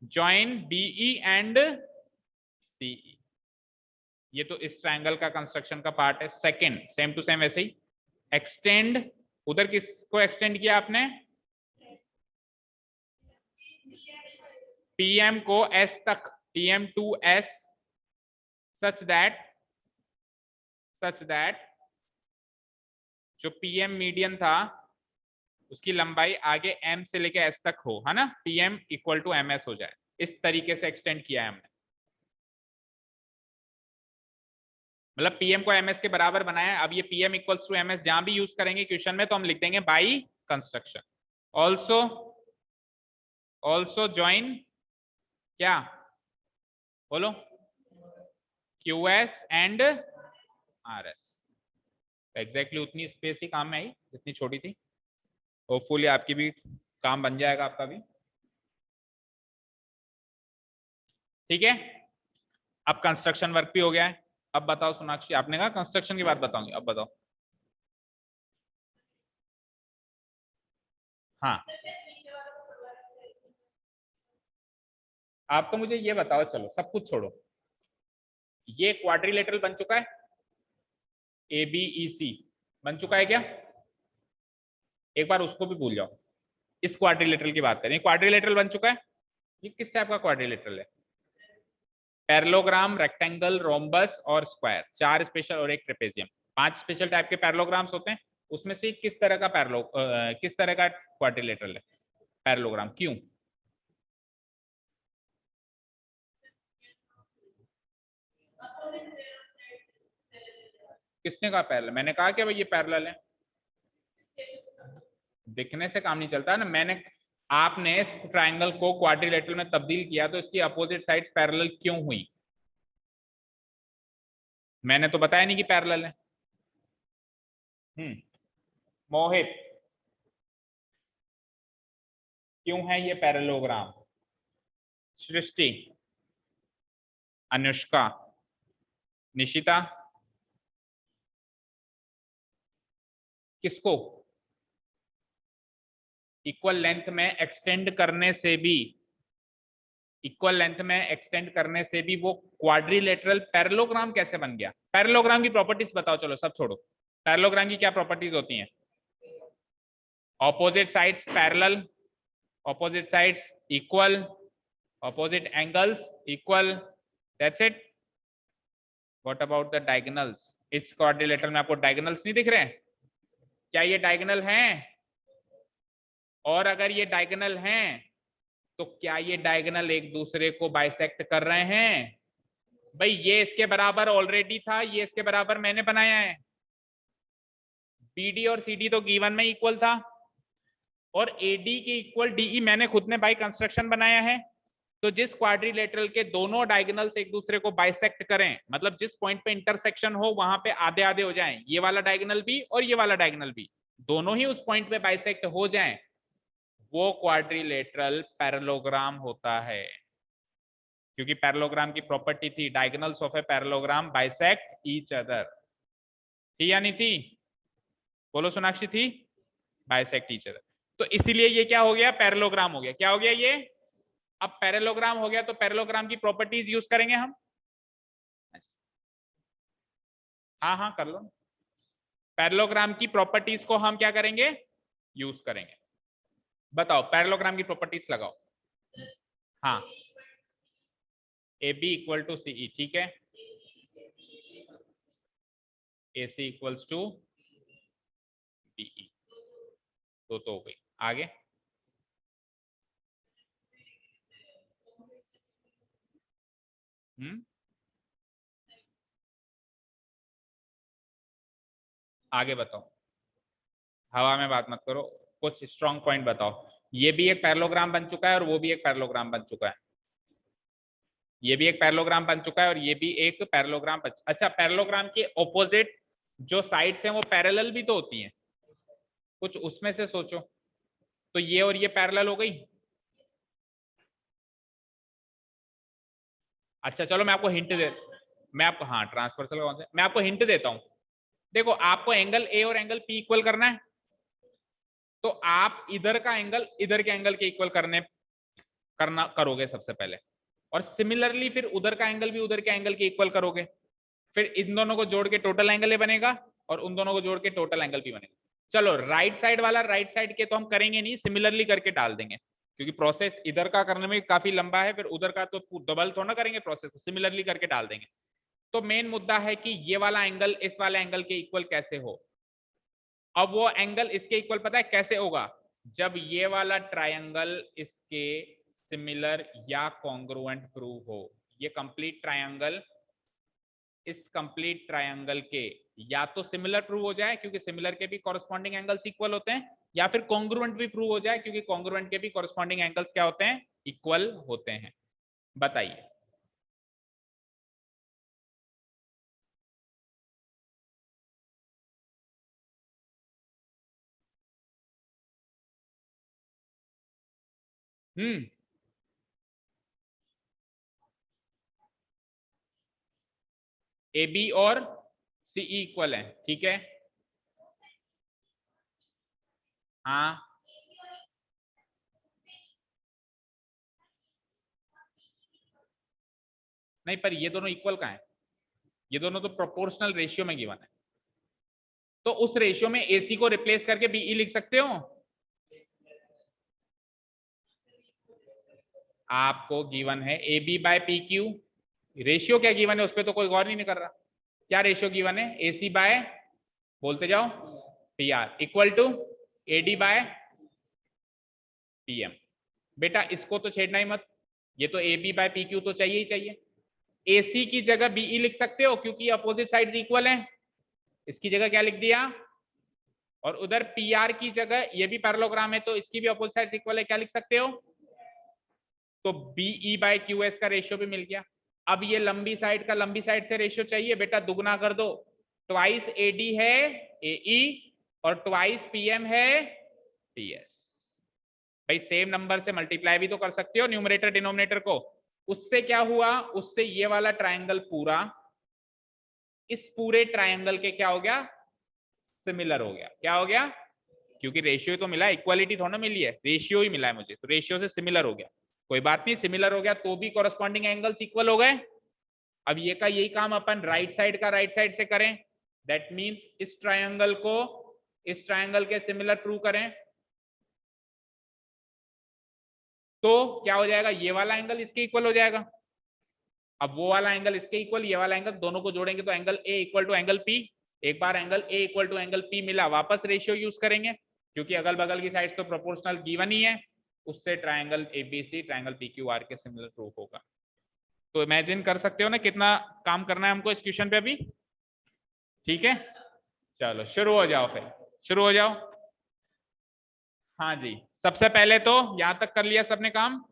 ज्वाइन बीई एंड सीई। ये तो इस ट्रायंगल का कंस्ट्रक्शन का पार्ट है। सेकंड सेम टू सेम वैसे ही एक्सटेंड, उधर किसको एक्सटेंड किया आपने? पीएम को एस तक, PM to S, such that जो पीएम मीडियन था उसकी लंबाई आगे एम से लेके एस तक हो, है ना, PM equal to M S हो जाए। इस तरीके से एक्सटेंड किया है हमने, मतलब पीएम को एमएस के बराबर बनाया। अब ये पीएम इक्वल्स टू एमएस जहां भी यूज करेंगे क्वेश्चन में तो हम लिख देंगे बाई कंस्ट्रक्शन। ऑल्सो ज्वाइन क्या बोलो? QS and RS। एग्जैक्टली उतनी स्पेस ही काम में आई जितनी छोटी थी। होपफुली आपकी भी काम बन जाएगा, आपका भी। ठीक है, अब कंस्ट्रक्शन वर्क भी हो गया है। अब बताओ सोनाक्षी, आपने कहा कंस्ट्रक्शन की बात बताऊंगी, अब बताओ। हाँ, आप तो मुझे ये बताओ, चलो सब कुछ छोड़ो, ये क्वाड्रिलेटरल बन चुका है, ABEC बन चुका है क्या? एक बार उसको भी भूल जाओ, इस क्वाड्रिलेटरल की बात करें। क्वाड्रिलेटरल बन चुका है। ये किस टाइप का क्वाड्रिलेटरल है? पैरेललोग्राम, रेक्टेंगल, रोम्बस और स्क्वायर, चार स्पेशल और एक ट्रेपेजियम, पांच स्पेशल टाइप के पैरेललोग्राम्स होते हैं। उसमें से किस तरह का किस तरह का क्वाड्रिलेटरल है? पैरेललोग्राम। क्यों? किसने कहा पैरेलल? मैंने कहा क्या भाई ये पैरेलल है? दिखने से काम नहीं चलता ना। मैंने आपने इस ट्रायंगल को क्वाड्रिलेटरल में तब्दील किया तो इसकी अपोजिट साइड्स पैरेलल क्यों हुई? मैंने तो बताया नहीं कि पैरेलल है। मोहित, क्यों है ये पैरेललोग्राम? सृष्टि, अनुष्का, निशिता, किसको? इक्वल लेंथ में एक्सटेंड करने से भी, इक्वल लेंथ में एक्सटेंड करने से भी वो क्वाड्रिलेटरल पैरेललोग्राम कैसे बन गया? पैरेललोग्राम की प्रॉपर्टीज बताओ, चलो सब छोड़ो। पैरेललोग्राम की क्या प्रॉपर्टीज होती हैं? Opposite sides parallel, opposite sides equal, opposite angles equal, that's it. What about the diagonals? इस quadrilateral में आपको diagonals नहीं दिख रहे हैं? क्या ये diagonal हैं? और अगर ये diagonal हैं तो क्या ये diagonal एक दूसरे को bisect कर रहे हैं? भाई ये इसके बराबर ऑलरेडी था, ये इसके बराबर मैंने बनाया है। BD और CD तो गिवन में इक्वल था और AD के इक्वल DE मैंने खुद ने बाय कंस्ट्रक्शन बनाया है। तो जिस क्वाड्रिलेटरल के दोनों डायगोनल्स एक दूसरे को बाइसेक्ट करें, मतलब जिस पॉइंट पे इंटरसेक्शन हो वहां पे आधे आधे हो जाएं, ये वाला डायगोनल भी और ये वाला डायगोनल भी, दोनों ही उस पॉइंट पे बाइसेक्ट हो जाएं, वो क्वाड्रिलेटरल पैरेललोग्राम होता है। क्योंकि पैरेललोग्राम की प्रॉपर्टी थी diagonals of a parallelogram bisect each other, थी या नहीं थी? बोलो सोनाक्षी, थी? Bisect each other. तो इसीलिए ये क्या हो गया? पैरेललोग्राम हो गया। क्या हो गया ये? अब पैरेललोग्राम हो गया तो पैरेललोग्राम की प्रॉपर्टीज यूज करेंगे हम। हाँ हाँ कर लो। पैरेललोग्राम की प्रॉपर्टीज को हम क्या करेंगे? यूज करेंगे। बताओ पैरेललोग्राम की प्रॉपर्टीज लगाओ। हाँ, A B equal to CE, ठीक है। A C equals to BE, तो हो गई। आगे आगे बताओ, हवा में बात मत करो, कुछ स्ट्रॉन्ग पॉइंट बताओ। ये भी एक पैरेललोग्राम बन चुका है और वो भी एक पैरेललोग्राम बन चुका है। ये भी एक पैरेललोग्राम बन चुका है और ये भी एक पैरेललोग्राम बन। अच्छा, पैरेललोग्राम के ऑपोजिट जो साइड्स हैं वो पैरेलल भी तो होती हैं, कुछ उसमें से सोचो। तो ये और ये पैरेलल हो गई। अच्छा चलो मैं आपको हिंट दे, मैं आपको, हाँ ट्रांसवर्सल कौन से, मैं आपको हिंट देता हूं। देखो आपको एंगल ए और एंगल पी इक्वल करना है, तो आप इधर का एंगल इधर के एंगल के इक्वल करोगे सबसे पहले, और सिमिलरली फिर उधर का एंगल भी उधर के एंगल के इक्वल करोगे, फिर इन दोनों को जोड़ के टोटल एंगल ये बनेगा और उन दोनों को जोड़ के टोटल एंगल भी बनेगा। चलो राइट साइड वाला राइट साइड के तो हम करेंगे नहीं, सिमिलरली करके डाल देंगे, क्योंकि प्रोसेस इधर का करने में काफी लंबा है, फिर उधर का तो डबल थोड़ा ना करेंगे प्रोसेस, सिमिलरली करके डाल देंगे। तो मेन मुद्दा है कि ये वाला एंगल इस वाले एंगल के इक्वल कैसे हो। अब वो एंगल इसके इक्वल पता है कैसे होगा? जब ये वाला ट्रायंगल इसके सिमिलर या कॉन्ग्रुएंट प्रूव हो। ये कंप्लीट ट्रायंगल इस कंप्लीट ट्रायंगल के या तो सिमिलर प्रूव हो जाए, क्योंकि सिमिलर के भी कॉरस्पॉन्डिंग एंगल्स इक्वल होते हैं, या फिर कॉन्ग्रुएंट भी प्रूव हो जाए, क्योंकि कॉन्ग्रुएंट के भी कॉरस्पॉन्डिंग एंगल्स क्या होते हैं? इक्वल होते हैं। बताइए। ए बी और सी इक्वल है, ठीक है। हाँ नहीं, पर ये दोनों इक्वल कहाँ है? ये दोनों तो प्रोपोर्शनल रेशियो में गिवन है, तो उस रेशियो में AC को रिप्लेस करके BE लिख सकते हो। आपको गिवन है AB बाय PQ, रेशियो क्या गिवन है उस पर तो कोई गौर नहीं कर रहा। क्या रेशियो गिवन है? AC बाय, बोलते जाओ, PR equal to AD by PM। बेटा इसको तो छेड़ना ही मत, ये तो AB बाय PQ तो चाहिए ही चाहिए। AC की जगह BE लिख सकते हो क्योंकि अपोजिट साइड्स इक्वल हैं, इसकी जगह क्या लिख दिया, और उधर PR की जगह ये भी पैरेललोग्राम है तो इसकी भी अपोजिट साइड्स इक्वल है, क्या लिख सकते हो? तो BE बाय QS का रेशियो भी मिल गया। अब ये लंबी साइड का लंबी साइड से रेशियो चाहिए, बेटा दुगना कर दो, ट्वाइस AD है AE और ट्वाइस PM है PS। भाई सेम नंबर से मल्टीप्लाई भी तो कर सकते हो न्यूमरेटर डिनोमिनेटर को। उससे क्या हुआ? उससे ये वाला ट्रायंगल पूरा इस पूरे ट्रायंगल के क्या हो गया? सिमिलर हो गया। क्या हो गया? क्योंकि रेशियो तो मिला, इक्वालिटी थोड़ा ना मिली है, रेशियो ही मिला है मुझे, तो रेशियो से सिमिलर हो गया, कोई बात नहीं, सिमिलर हो गया तो भी कॉरस्पॉन्डिंग एंगल्स इक्वल हो गए। अब ये का यही काम अपन राइट साइड का राइट साइड से करें, दैट मींस इस ट्रायंगल को इस ट्रायंगल के सिमिलर ट्रू करें, तो क्या हो जाएगा, ये वाला एंगल इसके इक्वल हो जाएगा, अब वो वाला एंगल इसके इक्वल, ये वाला एंगल, दोनों को जोड़ेंगे तो angle A equal to angle P. एक बार angle A equal to angle P मिला, वापस रेशियो यूज करेंगे, क्योंकि अगल बगल की साइड्स तो प्रोपोर्शनल गिवन ही है, उससे ट्रायंगल एबीसी ट्रायंगल पीक्यूआर के सिमिलर ट्रू होगा। तो इमेजिन कर सकते हो ना कितना काम करना है हमको इस क्वेश्चन पे अभी। ठीक है, चलो शुरू हो जाओ, फिर शुरू हो जाओ। हाँ जी, सबसे पहले तो यहां तक कर लिया सबने काम।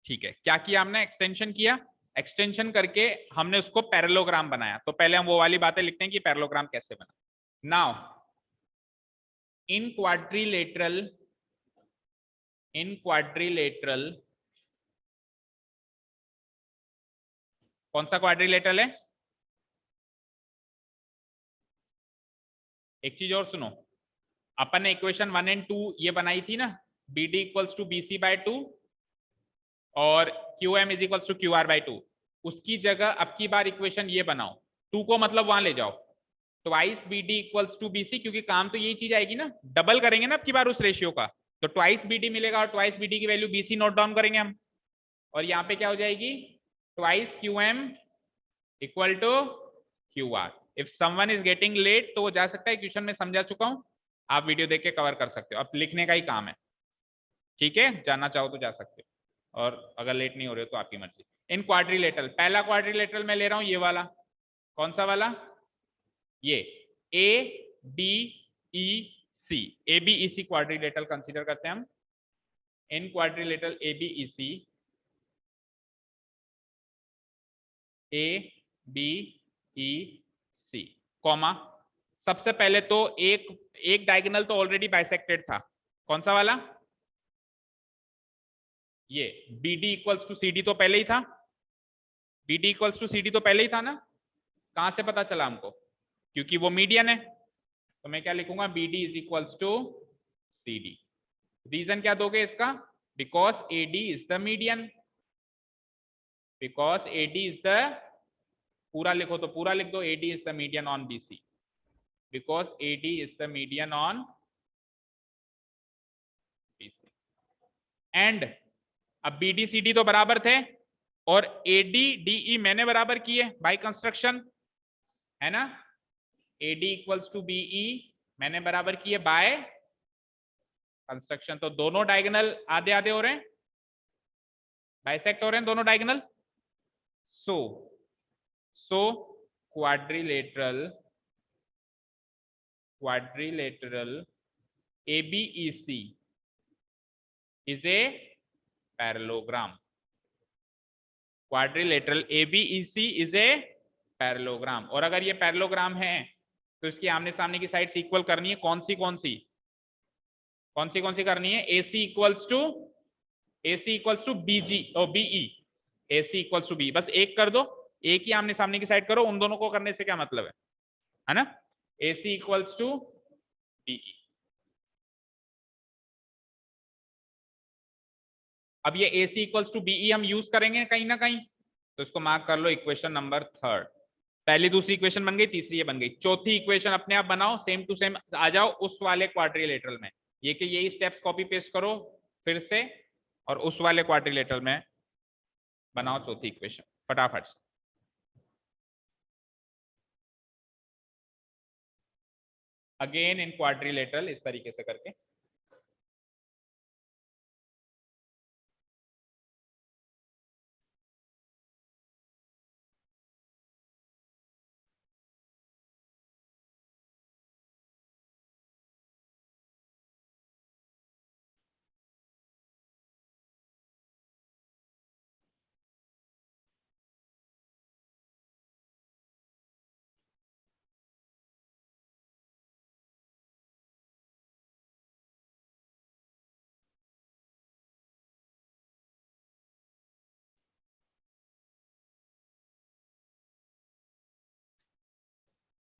ठीक है, क्या किया हमने, एक्सटेंशन किया, एक्सटेंशन करके हमने उसको पैरेललोग्राम बनाया, तो पहले हम वो वाली बातें लिखते हैं कि पैरेललोग्राम कैसे बना। नाउ इन क्वाड्रिलेटरल कौन सा क्वाड्रिलेटरल है, एक चीज और सुनो, अपन ने इक्वेशन 1 एंड 2 ये बनाई थी ना, B D equals to B C by 2 और Q M is equals to Q R by 2, उसकी जगह अब की बार इक्वेशन ये बनाओ, 2 को मतलब वहां ले जाओ, twice B D equals to B C, क्योंकि काम तो यही चीज आएगी ना, डबल करेंगे ना अब की बार उस रेशियो का, तो ट्वाइस बी डी मिलेगा और ट्वाइस बी डी की value B C note down करेंगे हम, और यहाँ पे क्या हो जाएगी, twice Q M equal to Q R. If someone is getting late तो वो जा सकता है, क्वेश्चन में समझा चुका हूं, आप वीडियो देख के कवर कर सकते हो, अब लिखने का ही काम है। ठीक है, जाना चाहो तो जा सकते हो, और अगर लेट नहीं हो रहे हो तो आपकी मर्जी। इन क्वाड्रिलेटरल, पहला क्वाड्रिलेटरल मैं ले रहा हूं ये वाला, कौन सा वाला, ये A B E C, A B E C quadrilateral consider करते हैं हम। In quadrilateral A B E C, A B E C comma, सबसे पहले तो एक एक डायगोनल तो ऑलरेडी बाइसेक्टेड था, कौन सा वाला, ये B D equals to C D तो पहले ही था, B D equals to C D तो पहले ही था ना, कहां से पता चला हमको, क्योंकि वो मीडियन है, तो मैं क्या लिखूंगा, B D is equals to C D. Reason क्या दोगे इसका, because A D is the median, because A D is the, पूरा लिखो तो पूरा लिख दो, A D is the median on B C, because A D is the median on B C, and अब बी डी सी डी तो बराबर थे, और ए डी डी ई मैंने बराबर किए बाय कंस्ट्रक्शन, है ना, A D equals to B E मैंने बराबर किए बाय कंस्ट्रक्शन, तो दोनों डायगोनल आधे आधे हो रहे हैं, बाइसेक्ट हो रहे हैं दोनों diagonal, so so quadrilateral ABEC is a parallelogram. Quadrilateral ABEC is a parallelogram, और अगर ये पैरेललोग्राम है तो इसकी आमने सामने की साइड्स इक्वल करनी है, कौन सी कौन सी करनी है, AC इक्वल्स टू BG और BE, AC equals to B, बस एक कर दो, एक ही आमने सामने की साइड करो, उन दोनों को करने से क्या मतलब है ना, AC इक्वल्स टू BE। अब ये AC इक्वल्स टू BE हम यूज करेंगे कहीं ना कहीं, तो इसको मार्क कर लो, इक्वेशन नंबर 3, पहली दूसरी इक्वेशन बन गई, तीसरी ये बन गई, चौथी इक्वेशन अपने आप बनाओ, सेम टू सेम आ जाओ उस वाले क्वाड्रिलेटरल में, ये कि यही स्टेप्स कॉपी पेस्ट करो फिर से, और उस वाले क्वाड्रिलेटरल में बनाओ चौथी इक्वेशन फटाफट से। अगेन इन क्वाड्रिलेटरल इस तरीके से करके,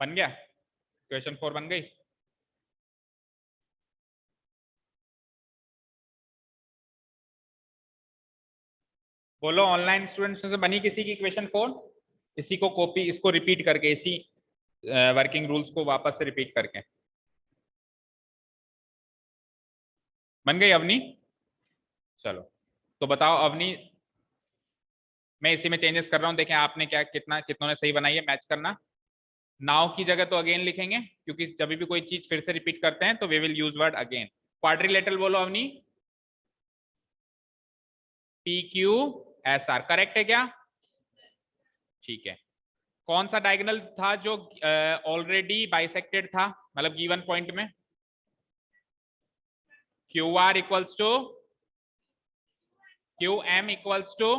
बन गया, क्वेश्चन 4 बन गई। बोलो ऑनलाइन स्टूडेंट्स से बनी किसी की इक्वेशन 4? इसी को कॉपी, इसको रिपीट करके, इसी वर्किंग रूल्स को वापस से रिपीट करके बन गई अवनी? चलो तो बताओ अवनी, मैं इसी में चेंजेस कर रहा हूं, देखें आपने क्या कितनों ने सही बनाई है, मैच करना। नाउ की जगह तो अगेन लिखेंगे, क्योंकि जब भी कोई चीज फिर से रिपीट करते हैं तो we will use word again. Quadrilateral बोलो अवनी, PQSR करेक्ट है क्या? ठीक है। कौन सा डायगोनल था जो ऑलरेडी बाइसेक्टेड था, मतलब गिवन पॉइंट में? QR equals to QM equals to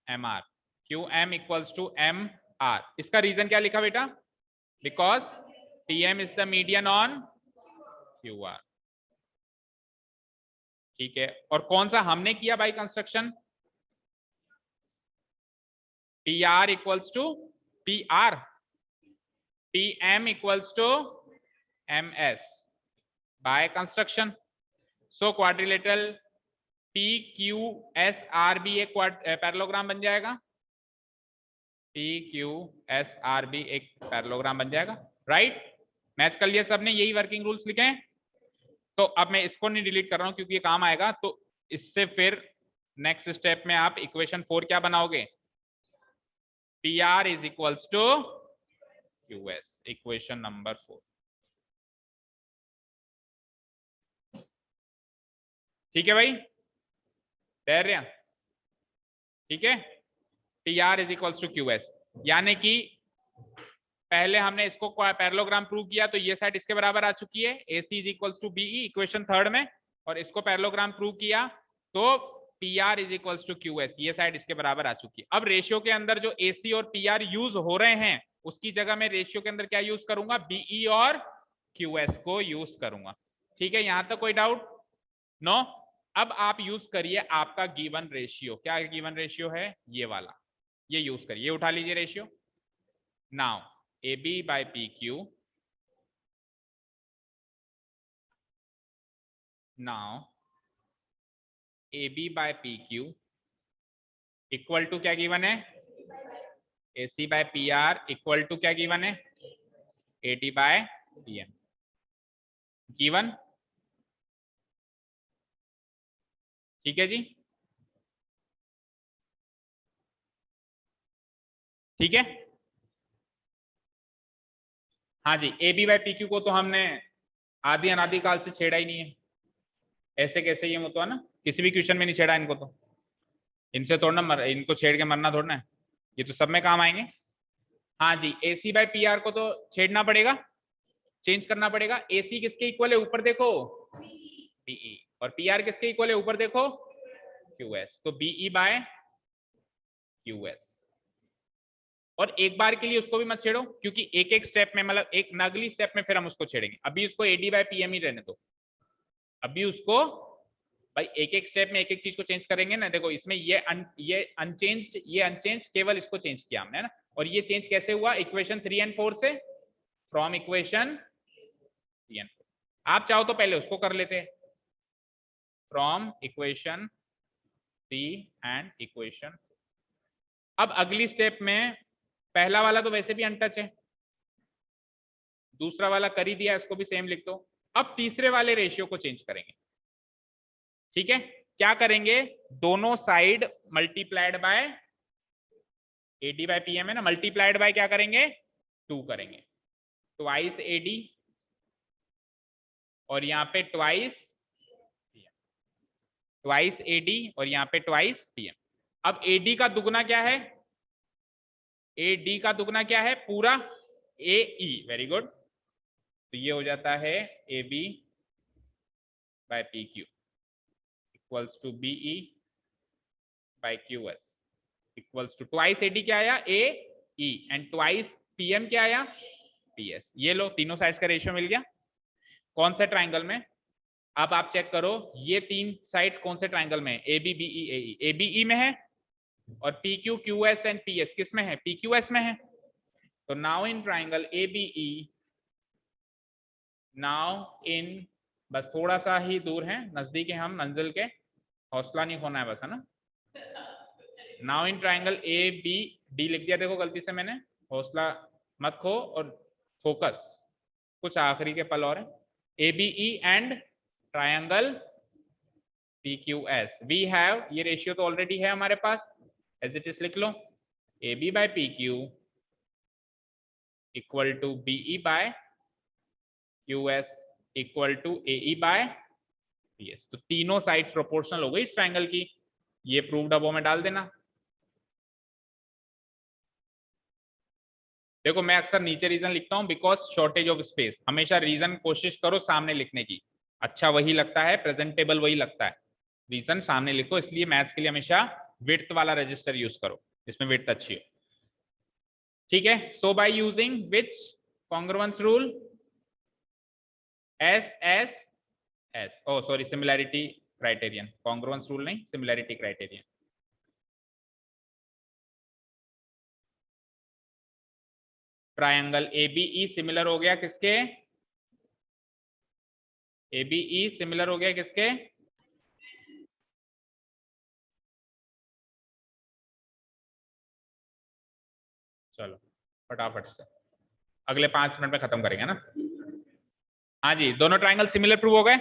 MR, QM equals to MR। इसका रीजन क्या लिखा बेटा? Because TM is the median on QR। ठीक है, और कौन सा हमने किया by construction? PR equals to PR, TM equals to MS by construction. So quadrilateral PQSR भी एक पैरेललोग्राम बन जाएगा, PQSR भी एक पैरेललोग्राम बन जाएगा, राइट? मैच कर लिया सबने, यही वर्किंग रूल्स लिखे हैं। तो अब मैं इसको नहीं डिलीट कर रहा हूं क्योंकि ये काम आएगा, तो इससे फिर नेक्स्ट स्टेप में आप इक्वेशन 4 क्या बनाओगे? PR is equals to QS, equation number 4। ठीक है भाई, तैयार? ठीक है, PR is equals to QS, यानी कि पहले हमने इसको पैरेललोग्राम प्रूव किया तो ये साइड इसके बराबर आ चुकी है, AC is equals to BE equation 3 में, और इसको पैरेललोग्राम प्रूव किया तो PR is equals to QS, ये साइड इसके बराबर आ चुकी है। अब रेशियो के अंदर जो AC और PR यूज हो रहे हैं उसकी जगह मैं रेशियो के अंदर क्या यूज करूंगा? BE और QS को यूज करूंगा। ठीक है, यहां तक कोई डाउट? नो। अब आप यूज करिए आपका गिवन रेशियो, क्या गिवन रेशियो है? ये वाला, ये यूज करिए, ये उठा लीजिए ratio. Now AB by PQ, now AB by PQ equal to क्या गिवन है? AC by PR equal to क्या गिवन है? AD by PM given. ठीक है जी, ठीक है। हाँ जी, AB by PQ को तो हमने आदि अनादि काल से छेड़ा ही नहीं है, ऐसे कैसे ये मतलब है ना, किसी भी क्वेश्चन में नहीं छेड़ा इनको, तो इनसे थोड़ा ना इनको छेड़ के मरना थोड़ा है, ये तो सब में काम आएंगे। हाँ जी, AC by PR को तो छेड़ना पड़ेगा, चेंज करना पड़ेगा। AC किसके इक्वल है? ऊपर देखो BE, और PR किसके इक्वल है? ऊपर देखो QS, तो BE by QS। और एक बार के लिए उसको भी मत छेड़ो, क्योंकि एक एक स्टेप में, मतलब एक अगली स्टेप में फिर हम उसको छेड़ेंगे। अभी उसको AD by PM ही रहने दो, अभी उसको भाई एक एक स्टेप में एक एक चीज को चेंज करेंगे ना। देखो इसमें ये अनचेंज्ड, ये अनचेंज्ड, केवल इसको चेंज किया हमने, है ना। और ये चेंज कैसे हुआ? इक्वेशन 3 और 4 से, फ्रॉम इक्वेशन 3 और 4। आप चाहो तो पहले उसको कर लेते, फ्रॉम इक्वेशन 3 एंड इक्वेशन। अब अगली स्टेप में पहला वाला तो वैसे भी अनटच है, दूसरा वाला कर ही दिया, इसको भी सेम लिख दो। अब तीसरे वाले रेशियो को चेंज करेंगे। ठीक है, क्या करेंगे? दोनों side multiplied by AD by PM है ना, मल्टीप्लाइड बाय क्या करेंगे? 2 करेंगे, ट्वाइस AD और यहाँ पे ट्वाइस AD और यहाँ पे ट्वाइस PM। अब AD का दुगना क्या है? AD का दुगना क्या है? पूरा AE, वेरी गुड। तो ये हो जाता है AB by PQ equals to BE by QS equals to twice AD क्या आया? AE, एंड ट्वाइस PM क्या आया? PS। ये लो, तीनों साइड्स का रेशियो मिल गया। कौन से ट्राइंगल में? अब आप चेक करो, ये तीन साइड्स कौन से ट्राइंगल में है? AB BE AE, ABE में है, और PQ QS एंड PS किस में है? PQS में है। तो now in triangle ABE, now in, बस थोड़ा सा ही दूर है, नजदीक है हम मंजिल के, हौसला नहीं होना है बस, है ना। Now in triangle A B D लिख दिया, देखो गलती से मैंने, हौसला मत खो और फोकस, कुछ आखिरी के पल और है। A B E and triangle P Q S, we have, ये रेशियो तो ऑलरेडी है हमारे पास, एज इट इज लिख लो, A B by P Q equal to B E by Q S equal to A E by P S. तो तीनों sides proportional हो गई इस ट्राइंगल की, ये प्रूव्ड, अब वो में डाल देना। देखो मैं अक्सर नीचे रीजन लिखता हूं बिकॉज शॉर्टेज ऑफ स्पेस, हमेशा रीजन कोशिश करो सामने लिखने की, अच्छा वही लगता है, प्रेजेंटेबल वही लगता है, रीजन सामने लिखो, इसलिए मैथ्स के लिए हमेशा विड्थ वाला रजिस्टर यूज करो, जिसमें विड्थ अच्छी हो, ठीक है। So by using which congruence rule, S S S, oh sorry similarity criterion, congruence rule नहीं, similarity criterion. Triangle A B E similar हो गया किसके, एबीई सिमिलर हो गया किसके, चलो फटाफट से अगले 5 मिनट में खत्म करेंगे ना। हाँ जी, दोनों ट्रायंगल सिमिलर प्रूव हो गए।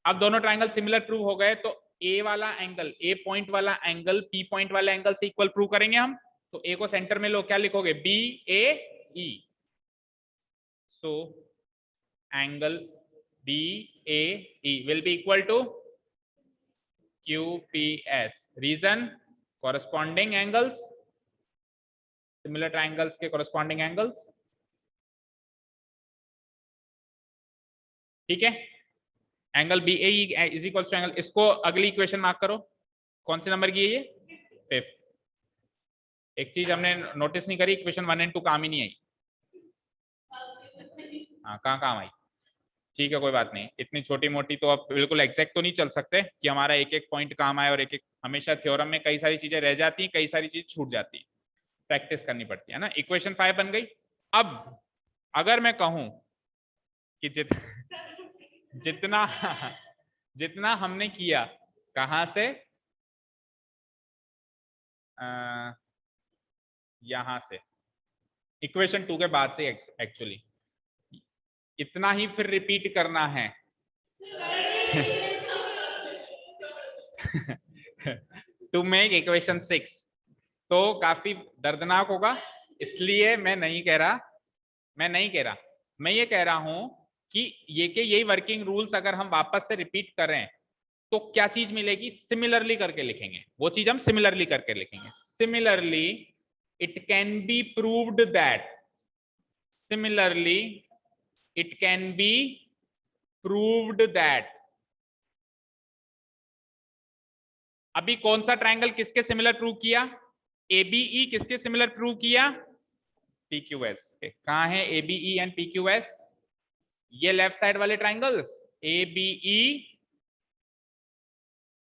अब दोनों ट्रायंगल सिमिलर प्रूव हो गए तो ए वाला एंगल, ए पॉइंट वाला एंगल पी पॉइंट वाले एंगल से इक्वल प्रूव करेंगे हम। तो ए को सेंटर में लो, क्या लिखोगे, B A E, so angle B A E will be equal to Q P S. Reason, corresponding angles, similar triangles के कॉरेस्पॉन्डिंग एंगल्स, ठीक है। Angle B A is equal to angle, इसको अगली इक्वेशन मार्क करो, कौन से number की है ये, 5th। एक चीज हमने नोटिस नहीं करी, इक्वेशन 1 और 2 काम ही नहीं आई। हाँ कहाँ काम आई, ठीक है कोई बात नहीं, इतनी छोटी मोटी तो अब बिल्कुल एग्जैक्ट तो नहीं चल सकते कि हमारा एक एक पॉइंट काम आए और एक एक, हमेशा थ्योरम में कई सारी चीजें रह जाती हैं, कई सारी चीज छूट जाती है, प्रैक्टिस करनी पड़ती है ना। इक्वेशन 5 बन गई। अब अगर मैं कहूं कि जितना जितना हमने किया, कहां से, यहां से, इक्वेशन 2 के बाद से एक्चुअली इतना ही फिर रिपीट करना है टू मेक इक्वेशन 6, तो काफी दर्दनाक होगा, इसलिए मैं नहीं कह रहा, मैं ये कह रहा हूं कि यही वर्किंग रूल्स अगर हम वापस से रिपीट करें तो क्या चीज मिलेगी, सिमिलरली करके लिखेंगे, वो चीज हम सिमिलरली करके लिखेंगे। Similarly it can be proved that, similarly it can be proved that. अभी कौन सा ट्रायंगल किसके सिमिलर प्रूव किया, एबीई किसके सिमिलर प्रूव किया, पीक्यूएस के। कहां है एबीई एंड पीक्यूएस, ये लेफ्ट साइड वाले ट्रायंगल्स एबीई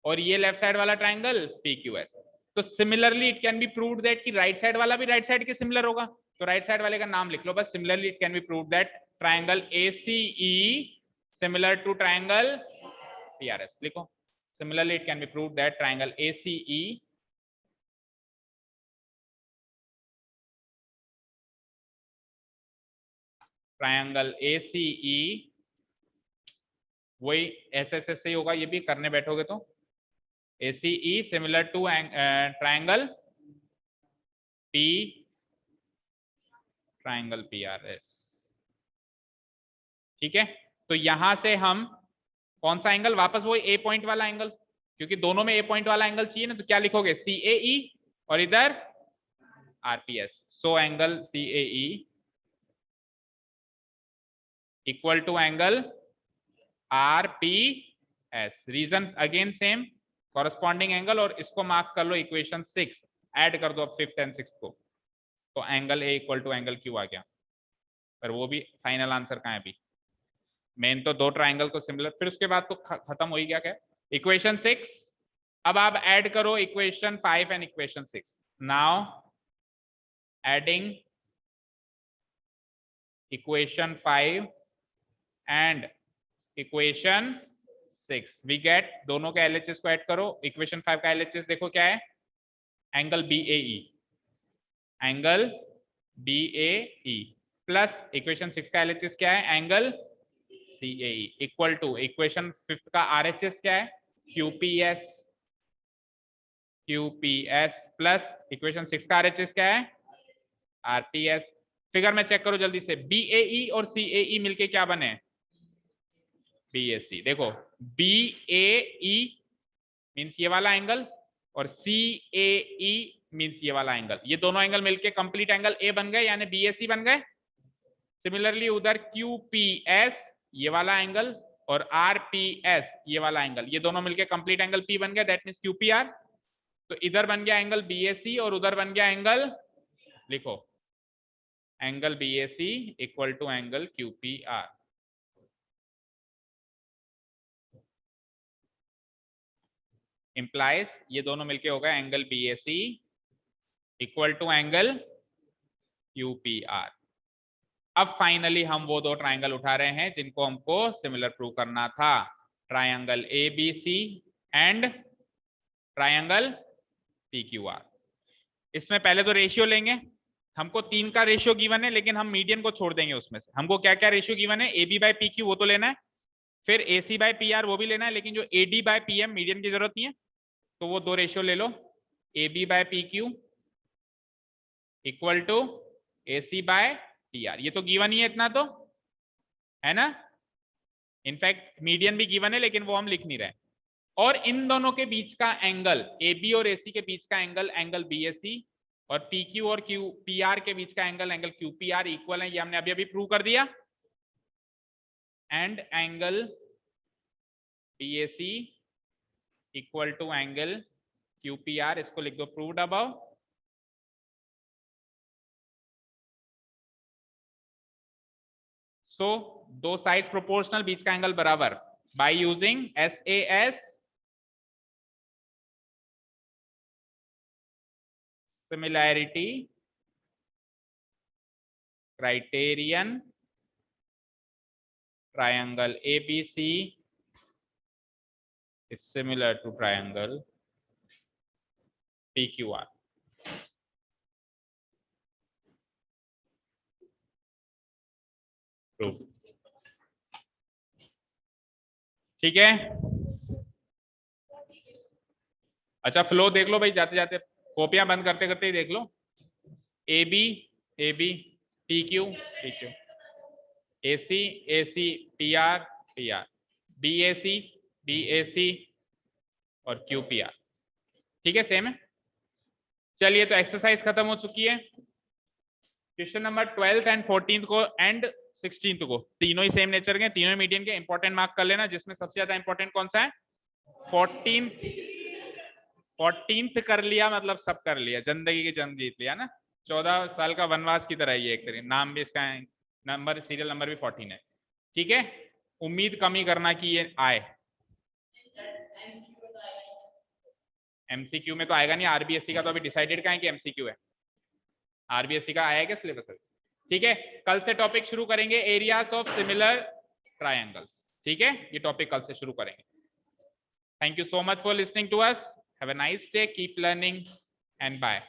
और ये लेफ्ट साइड वाला ट्रायंगल पीक्यूएस। तो similarly it can be proved that कि राइट साइड वाला भी राइट साइड के सिमिलर होगा, तो राइट साइड वाले का नाम लिख लो बस, similarly it can be proved that triangle ACE similar to triangle PRS, लिखो। Similarly, it can be proved that triangle ACE वही SSS से होगा, ये भी करने बैठोगे तो ACE similar to triangle PRS, ठीक है। तो यहां से हम कौन सा एंगल, वापस वो ए पॉइंट वाला एंगल, क्योंकि दोनों में ए पॉइंट वाला एंगल चाहिए ना, तो क्या लिखोगे, CAE और इधर RPS। So angle CAE equal to angle RPS। Reason again same, corresponding angle, और इसको मार्क कर लो इक्वेशन 6, ऐड कर दो अब 5th एंड 6th को, तो angle A equal to angle Q आ गया। पर वो भी फाइनल आंसर कहाँ है अभी, मेन तो दो ट्राइंगल को सिमिलर, फिर उसके बाद तो खत्म हो ही गया। क्या, इक्वेशन 6, अब आप ऐड करो equation 5 and equation 6। Now adding equation 5 and equation 6 we get, दोनों के LHS को ऐड करो। इक्वेशन 5 का LHS देखो क्या है, angle BAE, angle BAE plus equation 6 का LHS क्या है, angle CAE equal to equation 5 का RHS क्या है, QPS प्लस इक्वेशन 6 का RHS क्या है, RTS। फिगर में चेक करो जल्दी से, BAE और CAE मिलके क्या बने, BAC। देखो BAE मीन्स ये वाला एंगल और CAE मीन्स ये वाला एंगल, ये दोनों एंगल मिलके कंप्लीट एंगल A बन गए, यानी BAC बन गए। सिमिलरली उधर QPS ये वाला एंगल और RPS ये वाला एंगल, ये दोनों मिलके कंप्लीट एंगल P बन गया, दैट मीन्स QPR। तो इधर बन गया एंगल BAC और उधर बन गया एंगल, लिखो angle BAC equal to angle QPR। Implies ये दोनों मिलके होगा angle BAC equal to angle QPR। अब फाइनली हम वो दो ट्रायंगल उठा रहे हैं जिनको हमको सिमिलर प्रूव करना था, triangle ABC and triangle PQR। इसमें पहले तो रेशियो लेंगे, हमको 3 का रेशियो गिवन है, लेकिन हम मीडियन को छोड़ देंगे उसमें से। हमको क्या क्या रेशियो गिवन है, AB बाय PQ वो तो लेना है, फिर AC बाय PR वो भी लेना है, लेकिन जो AD बाय PM मीडियन की जरूरत नहीं है, तो वो दो रेशियो ले लो, AB by PQ equal to AC by PR। ये तो गिवन ही है इतना, तो है ना, इनफैक्ट मीडियन भी गिवन है लेकिन वो हम लिख नहीं रहे। और इन दोनों के बीच का एंगल, AB और AC के बीच का एंगल, एंगल BAC, और PQ और PR के बीच का एंगल, एंगल QPR इक्वल है, ये हमने अभी अभी प्रूव कर दिया। And angle BAC equal to angle QPR, इसको लिख दो प्रूव्ड अबव। सो दो साइड्स प्रोपोर्शनल, बीच का एंगल बराबर, by using SAS similarity criterion, triangle ABC is similar to triangle PQR। ठीक है, अच्छा फ्लो देख लो भाई, जाते जाते कॉपियां बंद करते करते ही देख लो। AB AB PQ PQ, AC AC PR PR, BAC BAC और QPR। ठीक है, सेम है। चलिए तो एक्सरसाइज खत्म हो चुकी है। क्वेश्चन नंबर 12 एंड 14 को एंड 16 को, तीनों ही सेम नेचर के, तीनों मीडियम के, इंपॉर्टेंट मार्क कर लेना। जिसमें सबसे ज्यादा इंपॉर्टेंट कौन सा है, 14th कर लिया मतलब सब कर लिया, जिंदगी की जंग जीत लिया ना। 14 साल का वनवास की तरह ये एक तरीके, नाम भी इसका नंबर, सीरियल नंबर भी 14 है। ठीक है, उम्मीद कम ही करना कि ये आए। MCQ में तो आएगा नहीं, RBSC का तो अभी डिसाइडेड का है कि MCQ है, RBSC का आया क्या सिलेबस। ठीक है, कल से टॉपिक शुरू करेंगे एरियाज ऑफ सिमिलर ट्रायंगल्स। ठीक है, ये टॉपिक कल से शुरू करेंगे। Thank you so much for listening to us, have a nice day, keep learning and bye.